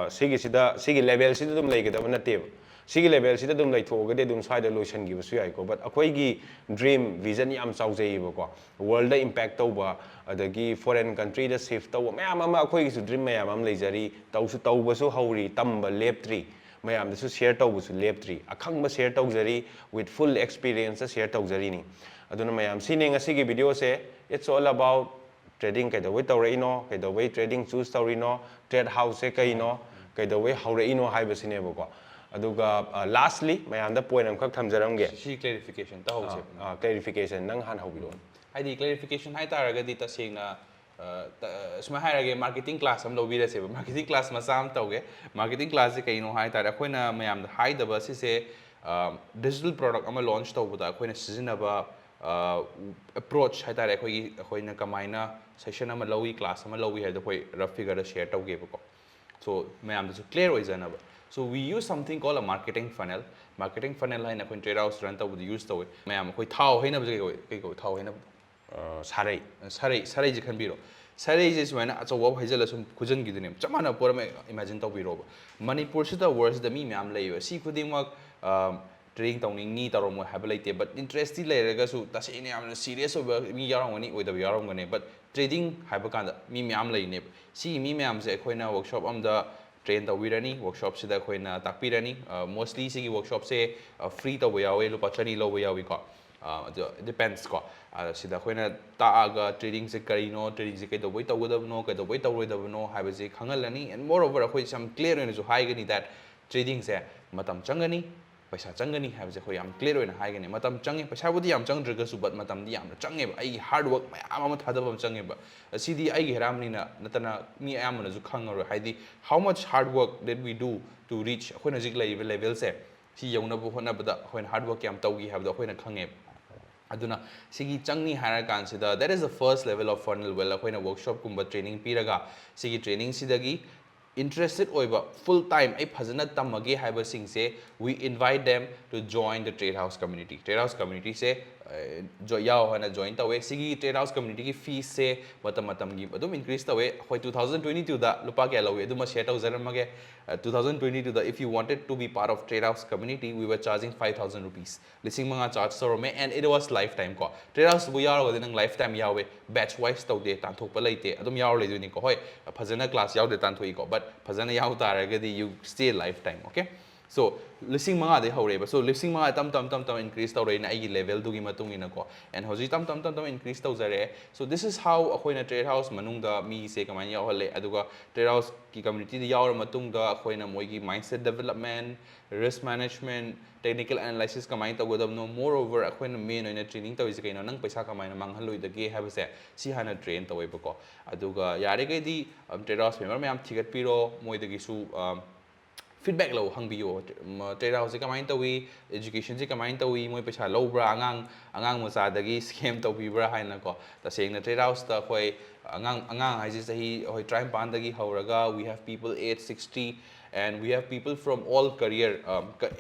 ꯁꯤꯒꯤ ꯂꯦꯚꯦꯜꯁꯤꯗ ꯑꯗꯨꯝ ꯂꯩꯒꯗꯕ ꯅꯠꯇꯦꯕ ꯁꯤꯒꯤ ꯂꯦꯚꯦꯜꯁꯤꯗ ꯑꯗꯨꯝ ꯂꯩꯊꯣꯛꯑꯒꯗꯤ ꯑꯗꯨꯝ ꯁ꯭ꯋꯥꯏꯗ ꯂꯣꯏꯁꯤꯟꯈꯤꯕꯁꯨ ꯌꯥꯏꯀꯣ ꯕꯠ ꯑꯩꯈꯣꯏꯒꯤ ꯗ꯭ꯔꯤꯝ ꯚꯤꯖꯟ ꯌꯥꯝ ꯆꯥꯎꯖꯩꯌꯦꯕꯀꯣ ꯋꯥꯔꯜꯗ ꯏꯝꯄꯦꯛ ꯇꯧꯕ ꯑꯗꯒꯤ ꯐꯣꯔꯦꯟ ꯀꯟꯇ꯭ꯔꯤꯗ ꯁꯤꯐ ꯇꯧꯕ ꯃꯌꯥꯝ ꯑꯃ ꯑꯩꯈꯣꯏꯒꯤꯁꯨ ꯗ꯭ꯔꯤꯝ ꯃꯌꯥꯝ ꯑꯃ ꯂꯩꯖꯔꯤ ꯇꯧꯕꯁꯨ ꯍꯧꯔꯤ ꯇꯝꯕ ꯂꯦꯞꯇ꯭ꯔꯤ ꯃꯌꯥꯝꯗꯁꯨ ꯁꯤꯌꯔ ꯇꯧꯕꯁꯨ ꯂꯦꯞꯇ꯭ꯔꯤ ꯑꯈꯪꯕ ꯁꯤꯌꯔ ꯇꯧꯖꯔꯤ ꯋꯤꯠ ꯐꯨꯜ ꯑꯦꯛꯁꯄꯤꯔꯤꯌꯦꯟꯁꯇ ꯁꯤꯌꯔ ꯇꯧꯖꯔꯤꯅꯤ ꯑꯗꯨꯅ ꯃꯌꯥꯝ ꯁꯤꯅꯦ ꯉꯁꯤꯒꯤ ꯚꯤꯗꯤꯑꯣꯁꯦ ꯏꯠꯁ ꯑꯣꯜ ꯑꯕꯥꯎꯠ ꯇ꯭ꯔꯦꯗꯤꯡ ꯀꯩꯗꯧꯕꯩ ꯇꯧꯔꯛꯏꯅꯣ ꯀꯩꯗꯧꯕꯩ ꯇ꯭ꯔꯦꯗꯤꯡ ꯆꯨꯁ ꯇꯧꯔꯤꯅꯣ ꯇ꯭ꯔꯦꯗ ꯍꯥꯎꯁꯁꯦ ꯀꯩꯅꯣ ꯀꯩꯗꯧꯕꯩ ꯍꯧꯔꯛꯏꯅꯣ ꯍꯥꯏꯕꯁꯤꯅꯦꯕꯀꯣ ꯑꯗꯨꯒ ꯂꯥꯁꯂꯤ ꯃꯌꯥꯝꯗ ꯄꯣꯏꯟ ꯑꯃꯈꯛ ꯊꯝꯖꯔꯝꯒꯦ ꯁꯤ ꯀ꯭ꯂꯦꯔꯤꯐꯤꯀꯦꯁꯟ ꯇꯧꯍꯧꯁꯦ ꯀ꯭ꯂꯦꯔꯤꯐꯤꯀꯦꯁꯟ ꯅꯪ ꯍꯥꯟꯅ ꯍꯧꯕꯤꯔꯛꯑꯣ ꯍꯥꯏꯗꯤ ꯀ꯭ꯂꯦꯔꯤꯐꯤꯀꯦꯁꯟ ꯍꯥꯏꯇꯥꯔꯒꯗꯤ ꯇꯁꯦꯡꯅ ꯁꯨꯃꯥꯏꯅ ꯍꯥꯏꯔꯒꯦ ꯃꯥꯔꯀꯦꯇꯤꯡ ꯀ꯭ꯂꯥꯁ ꯑꯃ ꯂꯧꯕꯤꯔꯁꯦꯕ ꯃꯥꯔꯀꯦꯇꯤꯡ ꯀ꯭ꯂꯥꯁ ꯃꯆꯥ ꯑꯃ ꯇꯧꯒꯦ ꯃꯥꯔꯀꯦꯇꯤꯡ ꯀ꯭ꯂꯥꯁꯁꯦ ꯀꯩꯅꯣ ꯍꯥꯏꯇꯥꯔꯦ ꯑꯩꯈꯣꯏꯅ ꯃꯌꯥꯝꯗ ꯍꯥꯏꯗꯕ ꯁꯤꯁꯦ ꯗꯤꯖꯤꯇꯦꯜ ꯄ꯭ꯔꯣꯗꯛ ꯑꯃ ꯂꯣꯟꯆ ꯇꯧꯕꯗ ꯑꯩꯈꯣꯏꯅ ꯁꯤꯖꯤꯟꯅꯕ ꯑꯦꯄ꯭ꯔꯣꯆ ꯍꯥꯏꯇꯥꯔꯦ ꯑꯩꯈꯣꯏꯅ ꯀꯃꯥꯏꯅ ꯁꯦꯁꯟ ꯑꯃ ꯂꯧꯏ ꯀ꯭ꯂꯥꯁ ꯑꯃ ꯂꯧꯏ ꯍꯥꯏꯕꯗꯣ ꯑꯩꯈꯣꯏ ꯔꯐ ꯐꯤꯒꯔꯗ ꯁꯦꯌꯔ ꯇꯧꯒꯦꯕꯀꯣ ꯁꯣ ꯃꯌꯥꯝꯗꯁꯨ ꯀ꯭ꯂꯤꯌꯔ ꯑꯣꯏꯖꯅꯕ so we use something call a marketing funnel ꯍꯥꯏꯅ ꯑꯩꯈꯣꯏꯅ ꯇ꯭ꯔꯦꯗ ꯍꯥꯎꯁ ꯔꯟ ꯇꯧꯕꯗ ꯌꯨꯁ ꯇꯧꯋꯤ ꯃꯌꯥꯝ ꯑꯩꯈꯣꯏ ꯊꯥꯎ ꯍꯩꯅꯕꯁꯦ ꯀꯩ ꯀꯧꯏ ꯊꯥꯎ ꯍꯩꯅꯕꯗꯣ ꯁꯥꯔꯩꯁꯦ ꯈꯟꯕꯤꯔꯣ ꯁꯥꯔꯩꯁꯦ ꯁꯨꯃꯥꯏꯅ ꯑꯆꯧꯕ ꯑꯃ ꯍꯩꯖꯤꯜꯂ ꯁꯨꯝ ꯈꯨꯖꯟꯈꯤꯗꯣꯏꯅꯦꯕ ꯆꯞ ꯃꯥꯟꯅꯕ ꯄꯣꯠ ꯑꯃ ꯏꯃꯥꯖꯤꯟ ꯇꯧꯕꯤꯔꯣꯕ ꯃꯅꯤꯄꯨꯔꯁꯤꯗ ꯋꯥꯔꯜꯁꯤꯗ ꯃꯤ ꯃꯌꯥꯝ ꯂꯩꯌꯦꯕ ꯁꯤ ꯈꯨꯗꯤꯡꯃꯛ ꯇ꯭ꯔꯦꯗꯤꯡ ꯇꯧꯅꯤꯡꯉꯤ ꯇꯧꯔꯝꯃꯣꯏ ꯍꯥꯏꯕ ꯂꯩꯇꯦ ꯕꯠ ꯏꯟꯇꯔꯦꯁꯇꯤ ꯂꯩꯔꯒꯁꯨ ꯇꯁꯦꯡꯅ ꯌꯥꯝꯅ ꯁꯤꯔꯤꯌꯁ ꯑꯣꯏꯕ ꯃꯤ ꯌꯥꯎꯔꯝꯒꯅꯤ ꯑꯣꯏꯗꯕ ꯌꯥꯎꯔꯝꯒꯅꯤ ꯕꯠ ꯇ꯭ꯔꯦꯗꯤꯡ ꯍꯥꯏꯕ ꯀꯥꯟꯗ ꯃꯤ ꯃꯌꯥꯝ ꯂꯩꯅꯦꯕ ꯁꯤꯒꯤ ꯃꯤ ꯃꯌꯥꯝꯁꯦ ꯑꯩꯈꯣꯏꯅ ꯋꯔꯛꯁꯣꯞ ꯑꯝꯗ ꯇ꯭ꯔꯦꯟ ꯇꯧꯕꯤꯔꯅꯤ ꯋꯔꯛꯁꯣꯞꯁꯤꯗ ꯑꯩꯈꯣꯏꯅ ꯇꯥꯛꯄꯤꯔꯅꯤ ꯃꯣꯁꯂꯤ ꯁꯤꯒꯤ ꯋꯔꯛꯁꯣꯞꯁꯦ ꯐ꯭ꯔꯤ ꯇꯧꯕ ꯌꯥꯎꯋꯦ ꯂꯨꯄꯥ 2,000 ꯂꯧꯕ ꯌꯥꯎꯏꯀꯣ ꯑꯗꯨ ꯗꯤꯄꯦꯟꯁ ꯀꯣ ꯁꯤꯗ ꯑꯩꯈꯣꯏꯅ ꯇꯥꯛꯑꯒ ꯇ꯭ꯔꯦꯗꯤꯡꯁꯦ ꯀꯔꯤꯅꯣ ꯇ꯭ꯔꯦꯗꯤꯡꯁꯦ ꯀꯩꯗꯧꯕꯩ ꯇꯧꯒꯗꯕꯅꯣ ꯀꯩꯗꯧꯕꯩ ꯇꯧꯔꯣꯏꯗꯕꯅꯣ ꯍꯥꯏꯕꯁꯤ ꯈꯪꯍꯜꯂꯅꯤ ꯑꯦꯟ ꯃꯣर ꯑꯣꯚꯔ ꯑꯩꯈꯣꯏ ꯌꯥꯝ ꯀ꯭ꯂꯤꯌꯔ ꯑꯣꯏꯅꯁꯨ ꯍꯥꯏꯒꯅꯤ ꯗꯦꯠ ꯇ꯭ꯔꯦꯗꯤꯡꯁꯦ ꯃꯇꯝ ꯆꯪꯒꯅꯤ ꯄꯩꯁꯥ ꯆꯪꯒꯅꯤ ꯍꯥꯏꯕꯁꯦ ꯑꯩꯈꯣꯏ ꯌꯥꯝ ꯀ꯭ꯂꯤꯌꯔ ꯑꯣꯏꯅ ꯍꯥꯏꯒꯅꯤ ꯃꯇꯝ ꯆꯪꯉꯦ ꯄꯩꯁꯥꯕꯨꯗꯤ ꯌꯥꯝ ꯆꯪꯗ꯭ꯔꯒꯁꯨ ꯕꯠ ꯃꯇꯝꯗꯤ ꯌꯥꯝꯅ ꯆꯪꯉꯦꯕ ꯑꯩꯒꯤ ꯍꯥꯔꯗ ꯋꯥꯔꯛ ꯃꯌꯥꯝ ꯑꯃ ꯊꯥꯗꯕ ꯑꯃ ꯆꯪꯉꯦꯕ ꯑꯁꯤꯗꯤ ꯑꯩꯒꯤ ꯍꯦꯔꯥꯝꯅꯤꯅ ꯅꯠꯇꯅ ꯃꯤ ꯑꯌꯥꯝꯕꯅꯁꯨ ꯈꯪꯉꯔꯣꯏ ꯍꯥꯏꯗꯤ how much hard work that we do to reach ꯑꯩꯈꯣꯏꯅ ꯍꯧꯖꯤꯛ ꯂꯩꯔꯤꯕ ꯂꯦꯚꯦꯜꯁꯦ ꯁꯤ ꯌꯧꯅꯕ ꯍꯣꯠꯅꯕꯗ ꯑꯩꯈꯣꯏꯅ ꯍꯥꯔꯗ ꯋꯥꯔꯛ ꯌꯥꯝ ꯇꯧꯈꯤ ꯍꯥꯏꯕꯗꯣ ꯑꯩꯈꯣꯏꯅ ꯈꯪꯉꯦꯕ ꯑꯗꯨꯅ ꯁꯤꯒꯤ ꯆꯪꯅꯤ ꯍꯥꯏꯔ consider that is the first level of funnel well ꯑꯩꯈꯣꯏꯅ ꯋꯔꯛꯁꯣꯞꯀꯨꯝꯕ ꯇ꯭ꯔꯦꯅꯤꯡ ꯄꯤꯔꯒ ꯁꯤꯒꯤ ꯇ꯭ꯔꯦꯅꯤꯡꯁꯤꯗꯒꯤ interested ꯑꯣꯏꯕ full time ꯑꯩ ꯐꯖꯅ ꯇꯝꯃꯒꯦ ꯍꯥꯏꯕꯁꯤꯡꯁꯦ we invite them to join the TradeHouse community TradeHouse community ꯁꯦ ꯌꯥꯎ ꯍꯥꯏꯅ join ꯇꯧꯋꯦ ꯁꯤꯒꯤ TradeHouse community ꯒꯤ fees ꯁꯦ ꯃꯇꯝꯒꯤ ꯑꯗꯨꯝ increase ꯇꯧꯋꯦ ꯑꯩꯈꯣꯏ 2022 ꯗ ꯂꯨꯄꯥ ꯀꯌꯥ ꯂꯧꯋꯤ ꯑꯗꯨꯃ share ꯇꯧꯖꯔꯝꯃꯒꯦ 2022 the if you wanted to be part of TradeHouse community we were charging 5,000 rupees 5,000 charge ꯇꯧꯔꯝꯃꯦ and it was lifetime ꯀꯣ TradeHouse ꯕꯨ ꯌꯥꯎꯔꯒꯗꯤ ꯅꯪ lifetime ꯌꯥꯎꯋꯦ batch wise ꯇꯧꯗꯦ ꯇꯥꯟꯊꯣꯛꯄ ꯂꯩꯇꯦ ꯑꯗꯨꯝ ꯌꯥꯎꯔ ꯂꯩꯗꯣꯏꯅꯤꯀꯣ ꯍꯣꯏ ꯐꯖꯅ class ꯌꯥꯎꯗꯦ ꯇꯥꯟꯊꯣꯛꯏꯀꯣ but ꯐꯖꯅ ꯌꯥꯎ ꯇꯥꯔꯒꯗꯤ you stay lifetime okay so 5,000 ꯗꯩ ꯍꯧꯔꯦꯕ so 5,000 ꯇꯝ increase ꯇꯧꯔꯛꯏꯅ ꯑꯩꯒꯤ ꯂꯦꯚꯦꯜꯗꯨꯒꯤ ꯃꯇꯨꯡ ꯏꯟꯅꯀꯣ and ꯍꯧꯖꯤꯛ ꯇꯝ increase ꯇꯧꯖꯔꯛꯑꯦ so this is how ꯑꯩꯈꯣꯏꯅ TradeHouse ꯍꯥꯎꯁ ꯃꯅꯨꯡꯗ ꯃꯤꯁꯦ ꯀꯃꯥꯏꯅ ꯌꯥꯎꯍꯜꯂꯦ ꯑꯗꯨꯒ TradeHouse ꯍꯥꯎꯁꯀꯤ ꯀꯝꯃ꯭ꯌꯨꯅꯤꯇꯤꯗ ꯌꯥꯎꯔ ꯃꯇꯨꯡꯗ ꯑꯩꯈꯣꯏꯅ ꯃꯣꯏꯒꯤ mindset development risk management technical analysis kamaina tawgadabno moreover akhoi main oina training tawise kaino nang paisa kamaina manghalloidage habase si hana train tawebako aduga yare gai di TradeHouse member mayam thigat piro moidagi su feedback lo hangbiyo TradeHouse se kamain tawi education se kamain tawi moi paisa lobra angang macha dagi scam tawbibra haina ko tasengna TradeHouse ta khoi angang haise sahi hoi try pan dagi hauraga we have people age 60 and we have people from all career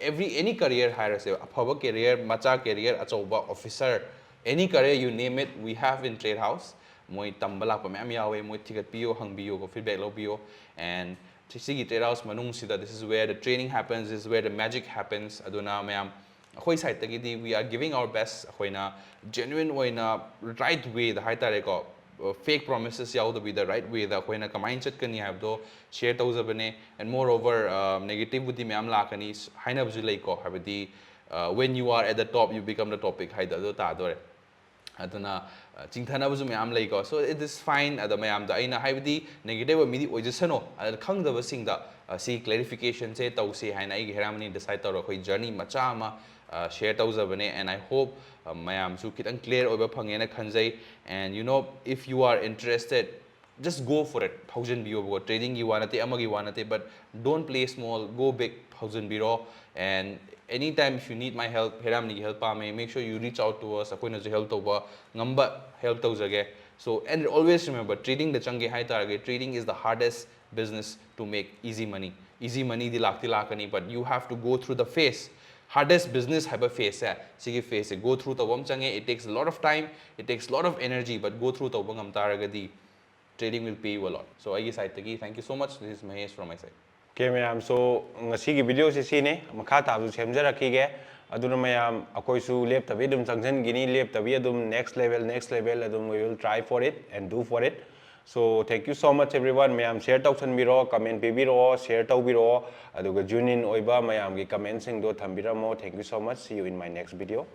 any career hire se afaba career macha career achoba officer any career you name it we have in TradeHouse moi tambala pa myam yawe moi thigat piyo hangbiyo ko feedback lo biyo and sigi TradeHouse manung sida this is where the training happens this is where the magic happens aduna myam akhoi side tagidi we are giving our best akhoina genuine oina right way the haitare ko fake promises yaud be the right way the koina kamain chatkani habdo share tawzabane and moreover negative budi myam lakani haina bju lai ko habdi when you are at the top you become the topic haida do ta dore aduna chingthana bju myam lai ko so it is fine ada myam da aina habdi negative midi ojasano ad khangdaba singda si clarification se tawse haina ai heramani decide tawro khoi journey macha ma share tawzabane and I hope mayam su kitang clear oiba phangena khanjai and you know if you are interested just go for it thousand bio trading you wanate amagi wanate but don't play small go big thousand biro and anytime if you need my help heramni help me make sure you reach out to us akoina ju help toba ngamba help tawjage so and always remember trading the change hai target trading is the hardest business to make easy money di lakti lakani but you have to go through the phase hardest business have a phase hai sigi phase se go through tabam change. It takes a lot of time, it takes a lot of energy, but go through tabam ngam taragadi trading will pay you a lot. So I side tagi thank you so much. This is Mahesh from my side. Okay mayam, so ngasi ki video se sine makha tabu semjarakige aduna mayam akoisu leptabi dum changjan gini leptabi adum next level adum we will try for it and do for it. So thank you so much everyone. Mayam share tausan biro, comment bibiro, share taubiro aduga junin oiba mayam gi comment sing do thambiramo. Thank you so much. See you in my next video.